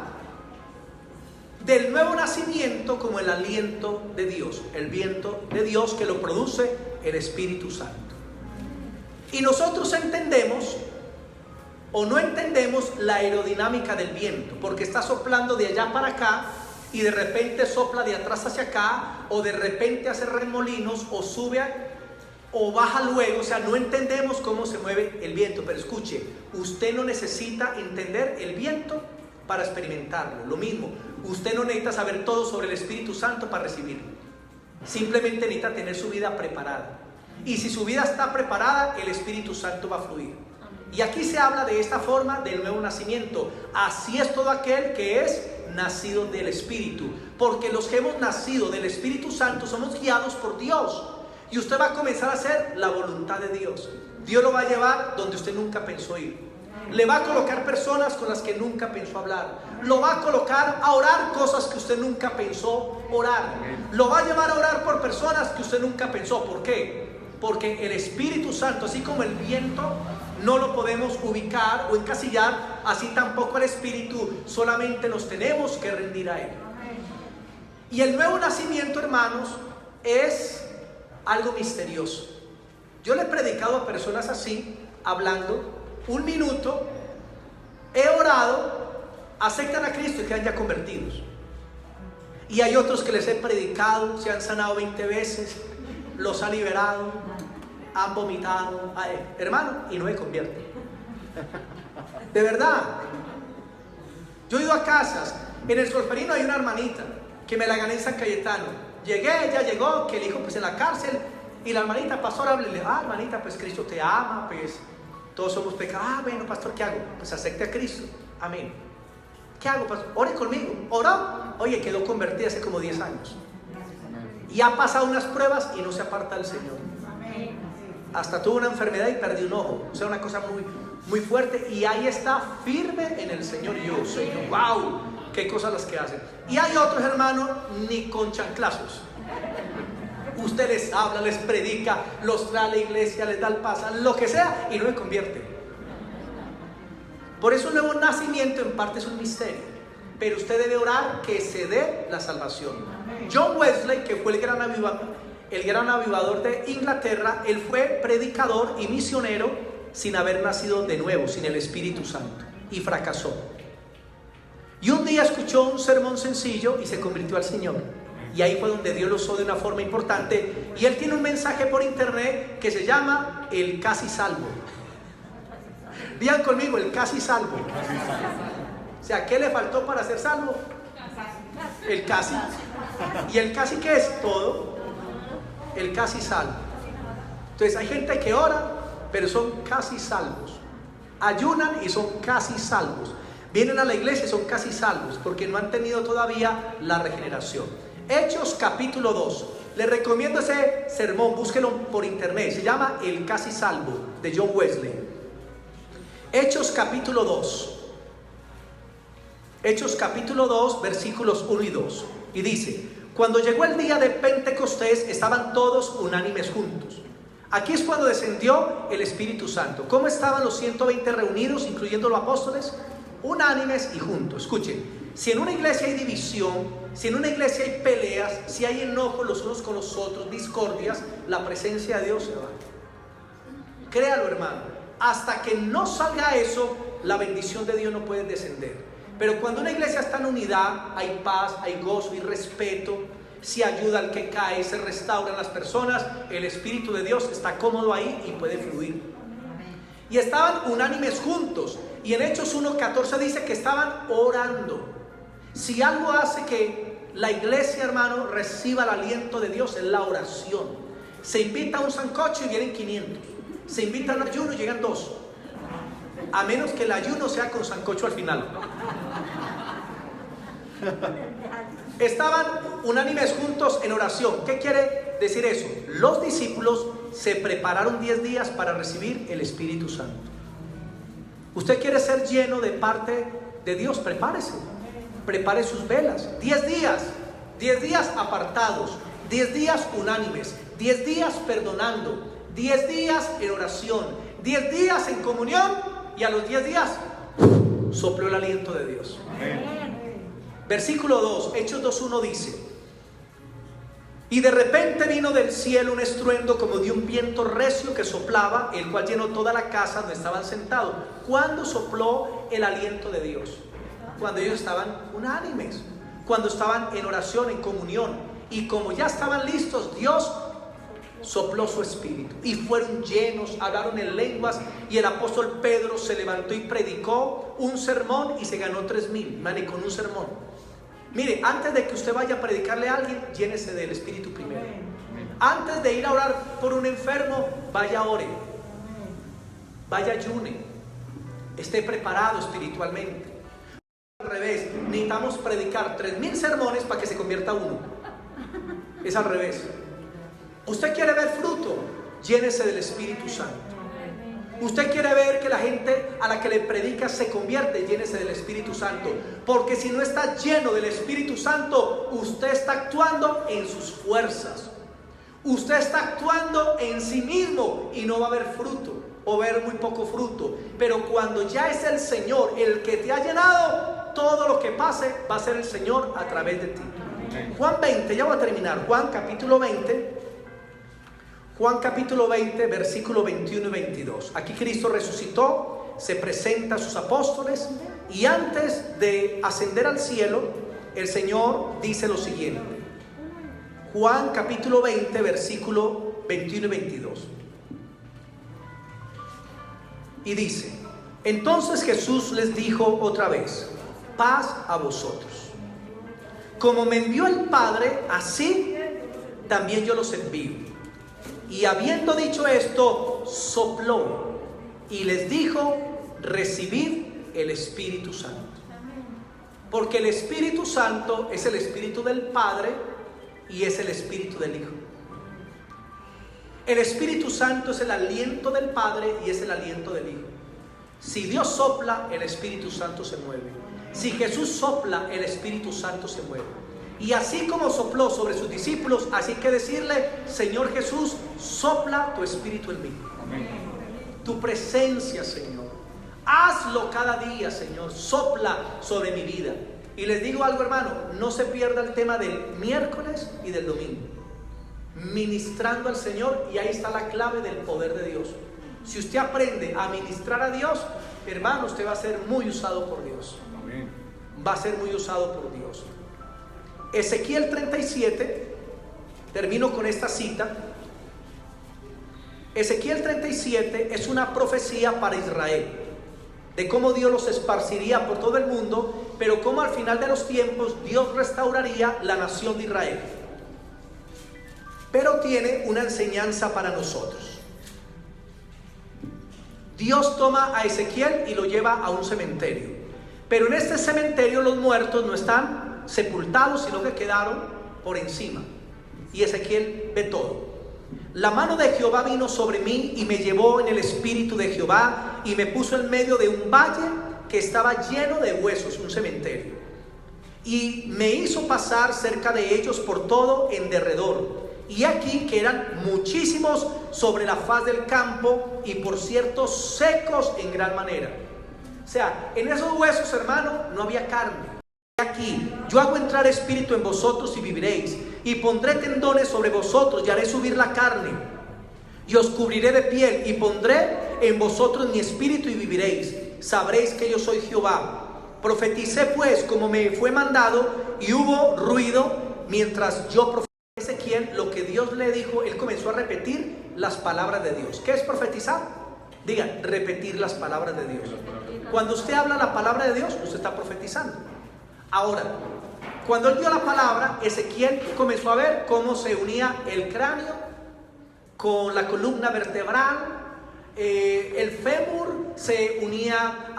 del nuevo nacimiento como el aliento de Dios, el viento de Dios que lo produce el Espíritu Santo. Y nosotros entendemos o no entendemos la aerodinámica del viento, porque está soplando de allá para acá y de repente sopla de atrás hacia acá, o de repente hace remolinos, o sube o baja luego. O sea, no entendemos cómo se mueve el viento. Pero escuche, usted no necesita entender el viento para experimentarlo. Lo mismo, usted no necesita saber todo sobre el Espíritu Santo para recibirlo. Simplemente necesita tener su vida preparada. Y si su vida está preparada, el Espíritu Santo va a fluir. Y aquí se habla de esta forma del nuevo nacimiento. Así es todo aquel que es nacido del Espíritu. Porque los que hemos nacido del Espíritu Santo somos guiados por Dios. Y usted va a comenzar a hacer la voluntad de Dios. Dios lo va a llevar donde usted nunca pensó ir. Le va a colocar personas con las que nunca pensó hablar. Lo va a colocar a orar cosas que usted nunca pensó orar. Lo va a llevar a orar por personas que usted nunca pensó. ¿Por qué? Porque el Espíritu Santo, así como el viento, no lo podemos ubicar o encasillar, así tampoco el Espíritu, solamente nos tenemos que rendir a Él. Y el nuevo nacimiento, hermanos, es algo misterioso. Yo le he predicado a personas así, hablando 1 minuto, he orado, aceptan a Cristo y quedan ya convertidos. Y hay otros que les he predicado, se han sanado 20 veces, los ha liberado, han vomitado, hermano, y no se convierten. De verdad. Yo he ido a casas, en el Solferino hay una hermanita que me la gané en San Cayetano. Llegué, ella llegó, que el hijo pues en la cárcel, y la hermanita, pastor, háblele. Hermanita, pues Cristo te ama, pues todos somos pecadores. Bueno, pastor, ¿qué hago? Pues acepte a Cristo. Amén. ¿Qué hago, pastor? Ore conmigo. ¿Oró? Oye, quedó convertida hace como 10 años. Y ha pasado unas pruebas y no se aparta del Señor. Hasta tuvo una enfermedad y perdió un ojo. O sea, una cosa muy, muy fuerte. Y ahí está, firme en el Señor. Yo, Señor, wow, qué cosas las que hacen. Y hay otros, hermanos, ni con chanclazos. Usted les habla, les predica, los trae a la iglesia, les da el pasa, lo que sea, y no se convierte. Por eso el nuevo nacimiento en parte es un misterio. Pero usted debe orar que se dé la salvación. John Wesley, que fue el gran avivador de Inglaterra, él fue predicador y misionero sin haber nacido de nuevo, sin el Espíritu Santo, y fracasó. Y un día escuchó un sermón sencillo y se convirtió al Señor. Y ahí fue donde Dios lo usó de una forma importante. Y él tiene un mensaje por internet que se llama El Casi Salvo. Digan conmigo, el casi salvo. O sea, ¿qué le faltó para ser salvo? El casi. ¿Y el casi qué es? Todo. El casi salvo. Entonces hay gente que ora, pero son casi salvos. Ayunan y son casi salvos. Vienen a la iglesia y son casi salvos porque no han tenido todavía la regeneración. Hechos capítulo 2. Les recomiendo ese sermón, búsquenlo por internet. Se llama El Casi Salvo, de John Wesley. Hechos capítulo 2. Hechos capítulo 2, versículos 1 y 2. Y dice: cuando llegó el día de Pentecostés, estaban todos unánimes juntos. Aquí es cuando descendió el Espíritu Santo. ¿Cómo estaban los 120 reunidos, incluyendo los apóstoles? Unánimes y juntos. Escuchen, si en una iglesia hay división, si en una iglesia hay peleas, si hay enojo los unos con los otros, discordias, la presencia de Dios se va. Créalo, hermano. Hasta que no salga eso, la bendición de Dios no puede descender. Pero cuando una iglesia está en unidad, hay paz, hay gozo y respeto, se ayuda al que cae, se restauran las personas, el Espíritu de Dios está cómodo ahí y puede fluir. Y estaban unánimes juntos. Y en Hechos 1:14 dice que estaban orando. Si algo hace que la iglesia, hermano, reciba el aliento de Dios, es la oración. Se invita a un sancocho y vienen 500. Se invita a un ayuno y llegan 2. A menos que el ayuno sea con sancocho al final. Estaban unánimes juntos en oración. ¿Qué quiere decir eso? Los discípulos se prepararon 10 días para recibir el Espíritu Santo. Usted quiere ser lleno de parte de Dios, prepárese. Prepare sus velas. 10 días. 10 días apartados. 10 días unánimes. 10 días perdonando. 10 días en oración. 10 días en comunión. Y a los 10 días sopló el aliento de Dios. Amén. Versículo 2, Hechos 2:1 dice: Y de repente vino del cielo un estruendo como de un viento recio que soplaba, el cual llenó toda la casa donde estaban sentados. ¿Cuándo sopló el aliento de Dios? Cuando ellos estaban unánimes, cuando estaban en oración, en comunión. Y como ya estaban listos, Dios sopló su espíritu y fueron llenos, hablaron en lenguas, y el apóstol Pedro se levantó y predicó un sermón y se ganó 3,000, con un sermón. Mire, antes de que usted vaya a predicarle a alguien, llénese del espíritu primero. Antes de ir a orar por un enfermo, vaya ore, vaya ayune, esté preparado espiritualmente. Al revés, necesitamos predicar 3,000 sermones para que se convierta uno. Es al revés. Usted quiere ver fruto, llénese del Espíritu Santo. Usted quiere ver que la gente a la que le predica se convierte, llénese del Espíritu Santo. Porque si no está lleno del Espíritu Santo, usted está actuando en sus fuerzas. Usted está actuando en sí mismo y no va a haber fruto, o ver muy poco fruto. Pero cuando ya es el Señor el que te ha llenado, todo lo que pase va a ser el Señor a través de ti. Juan 20, ya voy a terminar. Juan capítulo 20, versículo 21 y 22. Aquí Cristo resucitó, se presenta a sus apóstoles, y antes de ascender al cielo, el Señor dice lo siguiente. Juan capítulo 20, versículo 21 y 22. Y dice: entonces Jesús les dijo otra vez: paz a vosotros. Como me envió el Padre, así también yo los envío. Y habiendo dicho esto, sopló y les dijo: recibid el Espíritu Santo. Porque el Espíritu Santo es el Espíritu del Padre y es el Espíritu del Hijo. El Espíritu Santo es el aliento del Padre y es el aliento del Hijo. Si Dios sopla, el Espíritu Santo se mueve. Si Jesús sopla, el Espíritu Santo se mueve. Y así como sopló sobre sus discípulos, así hay que decirle: Señor Jesús, sopla tu espíritu en mí. Amén. Tu presencia, Señor, hazlo cada día, Señor, sopla sobre mi vida. Y les digo algo, hermano, no se pierda el tema del miércoles y del domingo, ministrando al Señor, y ahí está la clave del poder de Dios. Si usted aprende a ministrar a Dios, hermano, usted va a ser muy usado por Dios. Amén. Va a ser muy usado por Dios. Ezequiel 37, termino con esta cita. Ezequiel 37 es una profecía para Israel, de cómo Dios los esparciría por todo el mundo, pero cómo al final de los tiempos Dios restauraría la nación de Israel. Pero tiene una enseñanza para nosotros. Dios toma a Ezequiel y lo lleva a un cementerio, pero en este cementerio los muertos no están sepultados, sino que quedaron por encima. Y Ezequiel ve todo. La mano de Jehová vino sobre mí y me llevó en el espíritu de Jehová y me puso en medio de un valle que estaba lleno de huesos, un cementerio. Y me hizo pasar cerca de ellos por todo en derredor. Y aquí que eran muchísimos sobre la faz del campo, y por cierto secos en gran manera. O sea, en esos huesos, hermano, no había carne. Aquí, yo hago entrar espíritu en vosotros y viviréis, y pondré tendones sobre vosotros y haré subir la carne, y os cubriré de piel, y pondré en vosotros mi espíritu y viviréis. Sabréis que yo soy Jehová. Profeticé pues como me fue mandado, y hubo ruido mientras yo profetizaba. Ezequiel, lo que Dios le dijo, él comenzó a repetir las palabras de Dios. ¿Qué es profetizar? Diga, repetir las palabras de Dios. Cuando usted habla la palabra de Dios, usted está profetizando. Ahora, cuando él dio la palabra, Ezequiel comenzó a ver cómo se unía el cráneo con la columna vertebral, el fémur se unía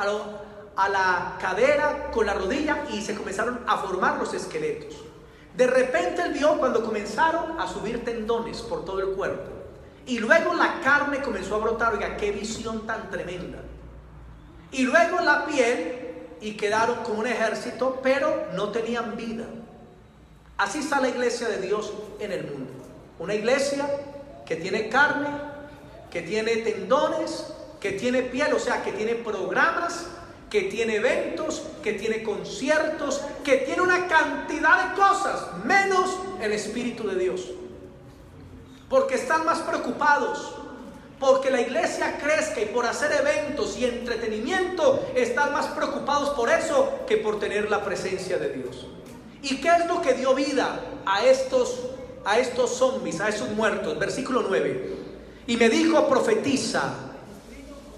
a la cadera con la rodilla, y se comenzaron a formar los esqueletos. De repente él vio cuando comenzaron a subir tendones por todo el cuerpo, y luego la carne comenzó a brotar. Oiga, qué visión tan tremenda. Y luego la piel, y quedaron como un ejército, pero no tenían vida. Así está la iglesia de Dios en el mundo. Una iglesia que tiene carne, que tiene tendones, que tiene piel, o sea, que tiene programas, que tiene eventos, que tiene conciertos, que tiene una cantidad de cosas, menos el Espíritu de Dios. Porque están más preocupados porque la iglesia crezca, y por hacer eventos y entretenimiento están más preocupados por eso que por tener la presencia de Dios. ¿Y qué es lo que dio vida a estos zombies, a esos muertos? Versículo 9. Y me dijo: profetiza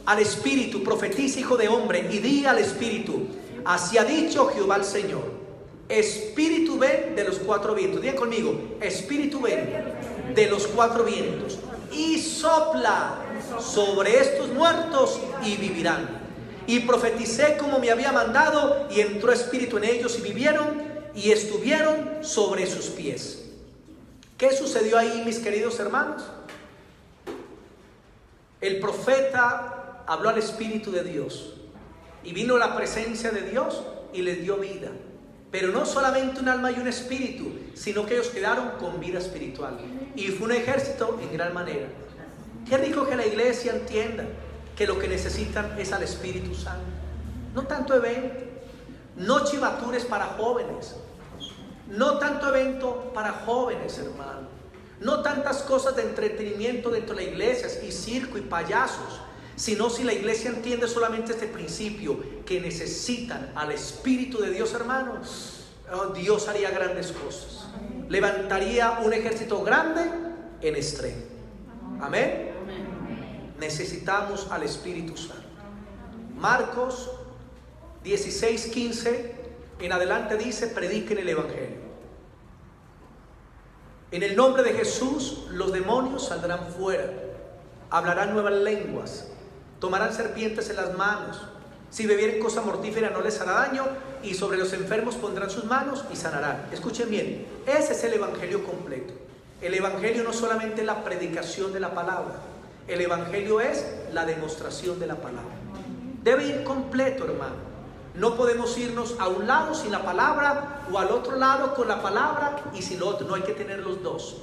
al espíritu, profetiza, hijo de hombre, y di al espíritu: así ha dicho Jehová el Señor, espíritu ven de los cuatro vientos. Digan conmigo: espíritu ven de los cuatro vientos, y sopla sobre estos muertos y vivirán. Y profeticé como me había mandado, y entró espíritu en ellos y vivieron y estuvieron sobre sus pies. ¿Qué sucedió ahí, mis queridos hermanos? El profeta habló al Espíritu de Dios y vino la presencia de Dios y les dio vida. Pero no solamente un alma y un espíritu, sino que ellos quedaron con vida espiritual. Y fue un ejército en gran manera. Qué rico que la iglesia entienda que lo que necesitan es al Espíritu Santo. No tanto evento, no chivatures para jóvenes, no tanto evento para jóvenes, hermano, no tantas cosas de entretenimiento dentro de la iglesia y circo y payasos, sino si la iglesia entiende solamente este principio, que necesitan al Espíritu de Dios, hermanos, Dios haría grandes cosas, levantaría un ejército grande en extremo. Amén. Necesitamos al Espíritu Santo. Marcos 16:15 en adelante dice: prediquen el Evangelio. En el nombre de Jesús los demonios saldrán fuera, hablarán nuevas lenguas, tomarán serpientes en las manos, si bebieren cosa mortífera no les hará daño, y sobre los enfermos pondrán sus manos y sanarán. Escuchen bien, ese es el Evangelio completo. El Evangelio no solamente es la predicación de la palabra, el Evangelio es la demostración de la palabra. Debe ir completo, hermano. No podemos irnos a un lado sin la palabra o al otro lado con la palabra y sin lo otro. No, hay que tener los dos.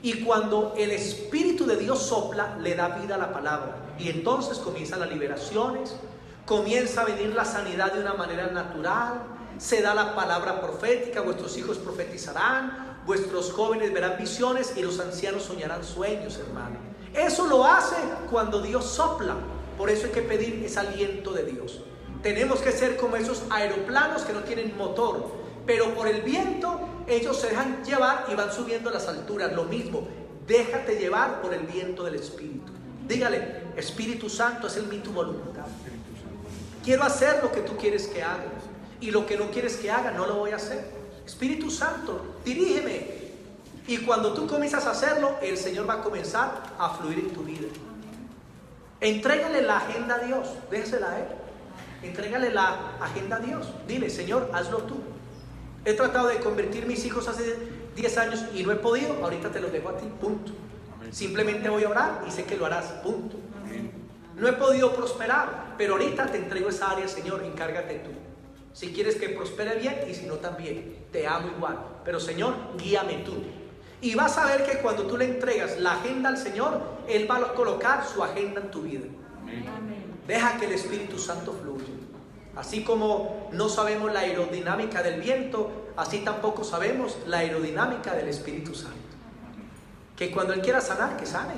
Y cuando el Espíritu de Dios sopla, le da vida a la palabra. Y entonces comienzan las liberaciones, comienza a venir la sanidad de una manera natural, se da la palabra profética, vuestros hijos profetizarán, vuestros jóvenes verán visiones y los ancianos soñarán sueños, hermano. Eso lo hace cuando Dios sopla. Por eso hay que pedir ese aliento de Dios. Tenemos que ser como esos aeroplanos que no tienen motor, pero por el viento ellos se dejan llevar y van subiendo las alturas. Lo mismo, déjate llevar por el viento del Espíritu. Dígale: Espíritu Santo, haz en mí tu voluntad. Quiero hacer lo que tú quieres que haga, y lo que no quieres que haga no lo voy a hacer. Espíritu Santo, dirígeme. Y cuando tú comienzas a hacerlo, el Señor va a comenzar a fluir en tu vida. Entrégale la agenda a Dios, déjesela a Él. Entrégale la agenda a Dios. Dile: Señor, hazlo tú. He tratado de convertir mis hijos hace 10 años y no he podido. Ahorita te los dejo a ti, punto. Simplemente voy a orar y sé que lo harás, punto. No he podido prosperar, pero ahorita te entrego esa área, Señor, encárgate tú. Si quieres que prospere bien, y si no también, te amo igual. Pero Señor, guíame tú. Y vas a ver que cuando tú le entregas la agenda al Señor, Él va a colocar su agenda en tu vida. Deja que el Espíritu Santo fluya. Así como no sabemos la aerodinámica del viento, así tampoco sabemos la aerodinámica del Espíritu Santo. Que cuando Él quiera sanar, que sane.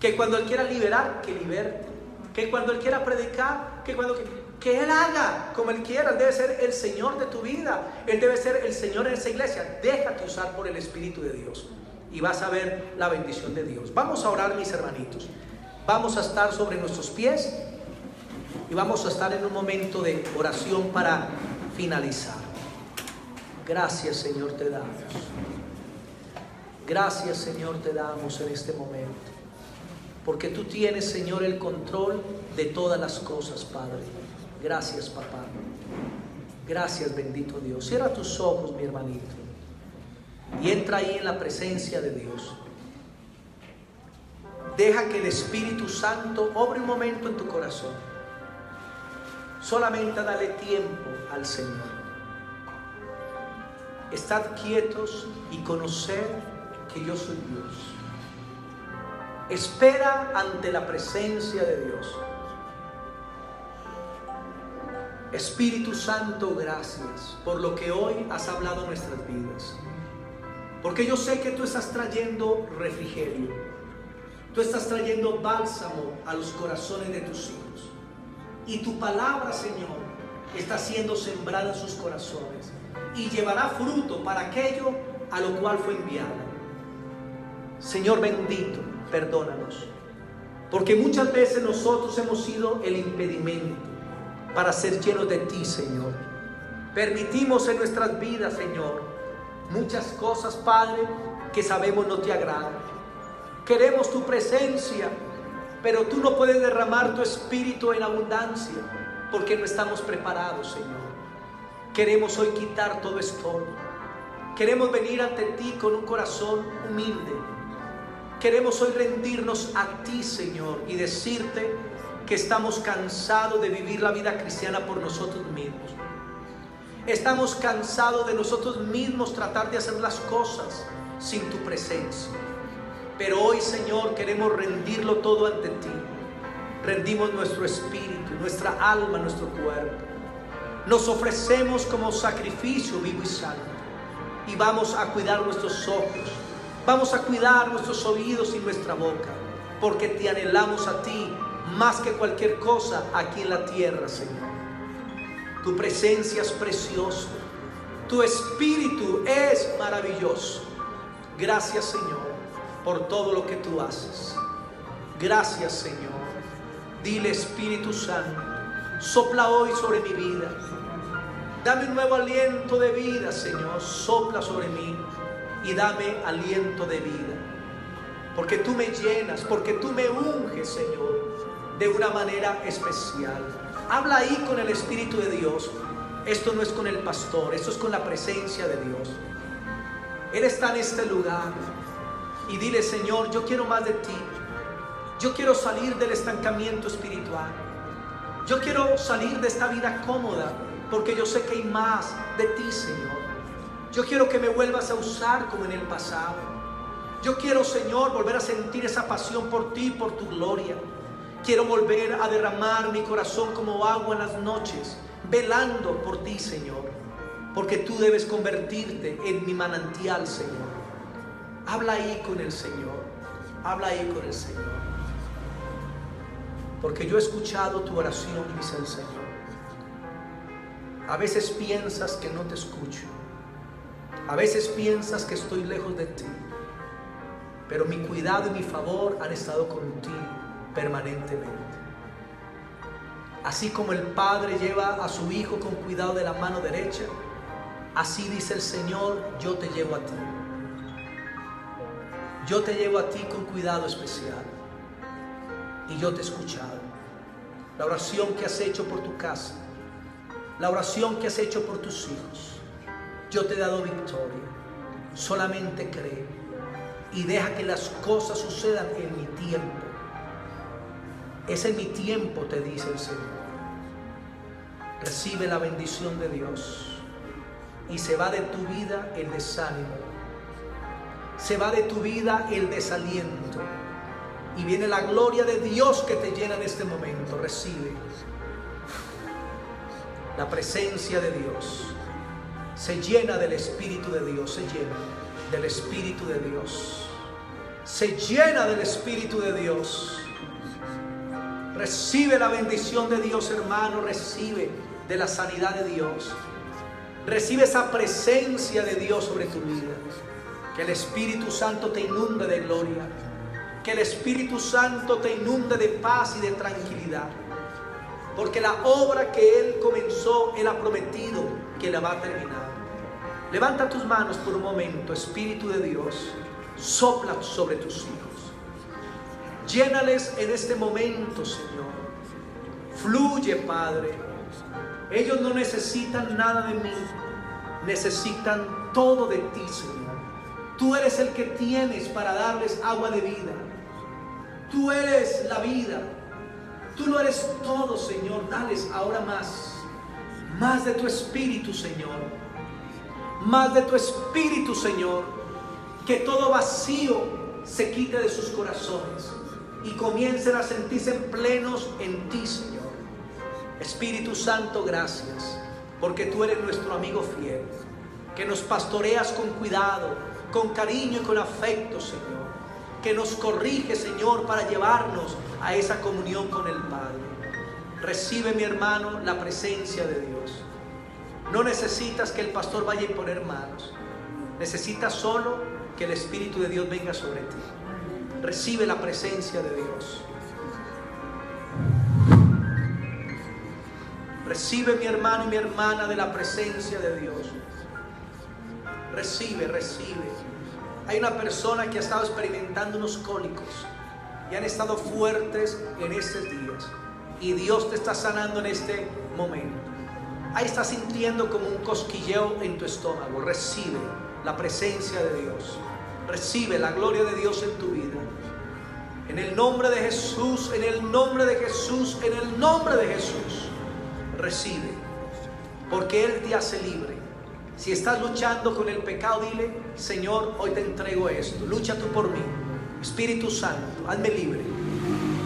Que cuando Él quiera liberar, que liberte. Que cuando Él quiera predicar, que Él haga como Él quiera. Él debe ser el Señor de tu vida. Él debe ser el Señor en esa iglesia. Déjate usar por el Espíritu de Dios y vas a ver la bendición de Dios. Vamos a orar, mis hermanitos. Vamos a estar sobre nuestros pies y vamos a estar en un momento de oración para finalizar. Gracias, Señor, te damos. Gracias, Señor, te damos en este momento. Porque tú tienes, Señor, el control de todas las cosas, Padre. Gracias, papá. Gracias, bendito Dios. Cierra tus ojos, mi hermanito, y entra ahí en la presencia de Dios. Deja que el Espíritu Santo obre un momento en tu corazón. Solamente dale tiempo al Señor. Estad quietos y conocer que yo soy Dios. Espera ante la presencia de Dios. Espíritu Santo, gracias por lo que hoy has hablado en nuestras vidas. Porque yo sé que tú estás trayendo refrigerio. Tú estás trayendo bálsamo a los corazones de tus hijos. Y tu palabra, Señor, está siendo sembrada en sus corazones. Y llevará fruto para aquello a lo cual fue enviada. Señor bendito, perdónanos. Porque muchas veces nosotros hemos sido el impedimento para ser llenos de ti, Señor. Permitimos en nuestras vidas, Señor, muchas cosas, Padre, que sabemos no te agradan. Queremos tu presencia, pero tú no puedes derramar tu espíritu en abundancia, porque no estamos preparados, Señor. Queremos hoy quitar todo estorbo. Queremos venir ante ti con un corazón humilde. Queremos hoy rendirnos a ti, Señor, y decirte que estamos cansados de vivir la vida cristiana por nosotros mismos. Estamos cansados de nosotros mismos tratar de hacer las cosas sin tu presencia. Pero hoy, Señor, queremos rendirlo todo ante ti. Rendimos nuestro espíritu, nuestra alma, nuestro cuerpo. Nos ofrecemos como sacrificio vivo y santo. Y vamos a cuidar nuestros ojos. Vamos a cuidar nuestros oídos y nuestra boca. Porque te anhelamos a ti más que cualquier cosa aquí en la tierra, Señor. Tu presencia es preciosa. Tu espíritu es maravilloso. Gracias, Señor, por todo lo que tú haces. Gracias, Señor. Dile, Espíritu Santo, sopla hoy sobre mi vida. Dame un nuevo aliento de vida, Señor. Sopla sobre mí y dame aliento de vida. Porque tú me llenas, porque tú me unges, Señor, de una manera especial. Habla ahí con el Espíritu de Dios. Esto no es con el pastor, esto es con la presencia de Dios. Él está en este lugar. Y dile, Señor, yo quiero más de ti. Yo quiero salir del estancamiento espiritual. Yo quiero salir de esta vida cómoda, porque yo sé que hay más de ti, Señor. Yo quiero que me vuelvas a usar como en el pasado. Yo quiero, Señor, volver a sentir esa pasión por ti, por tu gloria. Quiero volver a derramar mi corazón como agua en las noches, velando por ti, Señor, porque tú debes convertirte en mi manantial, Señor. Habla ahí con el Señor, habla ahí con el Señor. Porque yo he escuchado tu oración, dice el Señor. A veces piensas que no te escucho. A veces piensas que estoy lejos de ti. Pero mi cuidado y mi favor han estado contigo permanentemente. Así como el Padre lleva a su Hijo con cuidado de la mano derecha, así dice el Señor, yo te llevo a ti. Yo te llevo a ti con cuidado especial. Y yo te he escuchado. La oración que has hecho por tu casa, la oración que has hecho por tus hijos, yo te he dado victoria. Solamente cree y deja que las cosas sucedan en mi tiempo. Es en mi tiempo, te dice el Señor. Recibe la bendición de Dios y se va de tu vida el desánimo. Se va de tu vida el desaliento. Y viene la gloria de Dios que te llena en este momento. Recibe la presencia de Dios. Se llena del Espíritu de Dios. Se llena del Espíritu de Dios. Se llena del Espíritu de Dios. Recibe la bendición de Dios, hermano. Recibe de la sanidad de Dios. Recibe esa presencia de Dios sobre tu vida. Que el Espíritu Santo te inunde de gloria. Que el Espíritu Santo te inunde de paz y de tranquilidad. Porque la obra que Él comenzó, Él ha prometido que la va a terminar. Levanta tus manos por un momento, Espíritu de Dios. Sopla sobre tus hijos. Llénales en este momento, Señor. Fluye, Padre. Ellos no necesitan nada de mí. Necesitan todo de ti, Señor. Tú eres el que tienes para darles agua de vida. Tú eres la vida. Tú lo eres todo, Señor. Dales ahora más. Más de tu Espíritu, Señor. Más de tu Espíritu, Señor. Que todo vacío se quite de sus corazones y comiencen a sentirse plenos en ti, Señor. Espíritu Santo, gracias, porque tú eres nuestro amigo fiel, que nos pastoreas con cuidado, con cariño y con afecto, Señor, que nos corrige, Señor, para llevarnos a esa comunión con el Padre. Recibe, mi hermano, la presencia de Dios. No necesitas que el pastor vaya a imponer manos, necesitas solo que el Espíritu de Dios venga sobre ti. Recibe la presencia de Dios. Recibe, mi hermano y mi hermana, de la presencia de Dios. Recibe, recibe. Hay una persona que ha estado experimentando unos cólicos y han estado fuertes en estos días, y Dios te está sanando en este momento. Ahí estás sintiendo como un cosquilleo en tu estómago. Recibe la presencia de Dios. Recibe la gloria de Dios en tu vida. En el nombre de Jesús, en el nombre de Jesús, en el nombre de Jesús. Recibe, porque Él te hace libre. Si estás luchando con el pecado, dile: Señor, hoy te entrego esto. Lucha tú por mí. Espíritu Santo, hazme libre,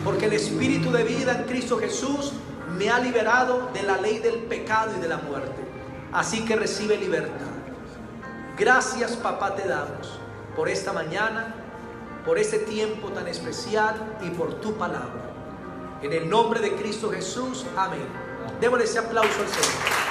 porque el Espíritu de vida en Cristo Jesús me ha liberado de la ley del pecado y de la muerte. Así que recibe libertad. Gracias, papá, te damos por esta mañana, por este tiempo tan especial y por tu palabra. En el nombre de Cristo Jesús, amén. Démosle ese aplauso al Señor.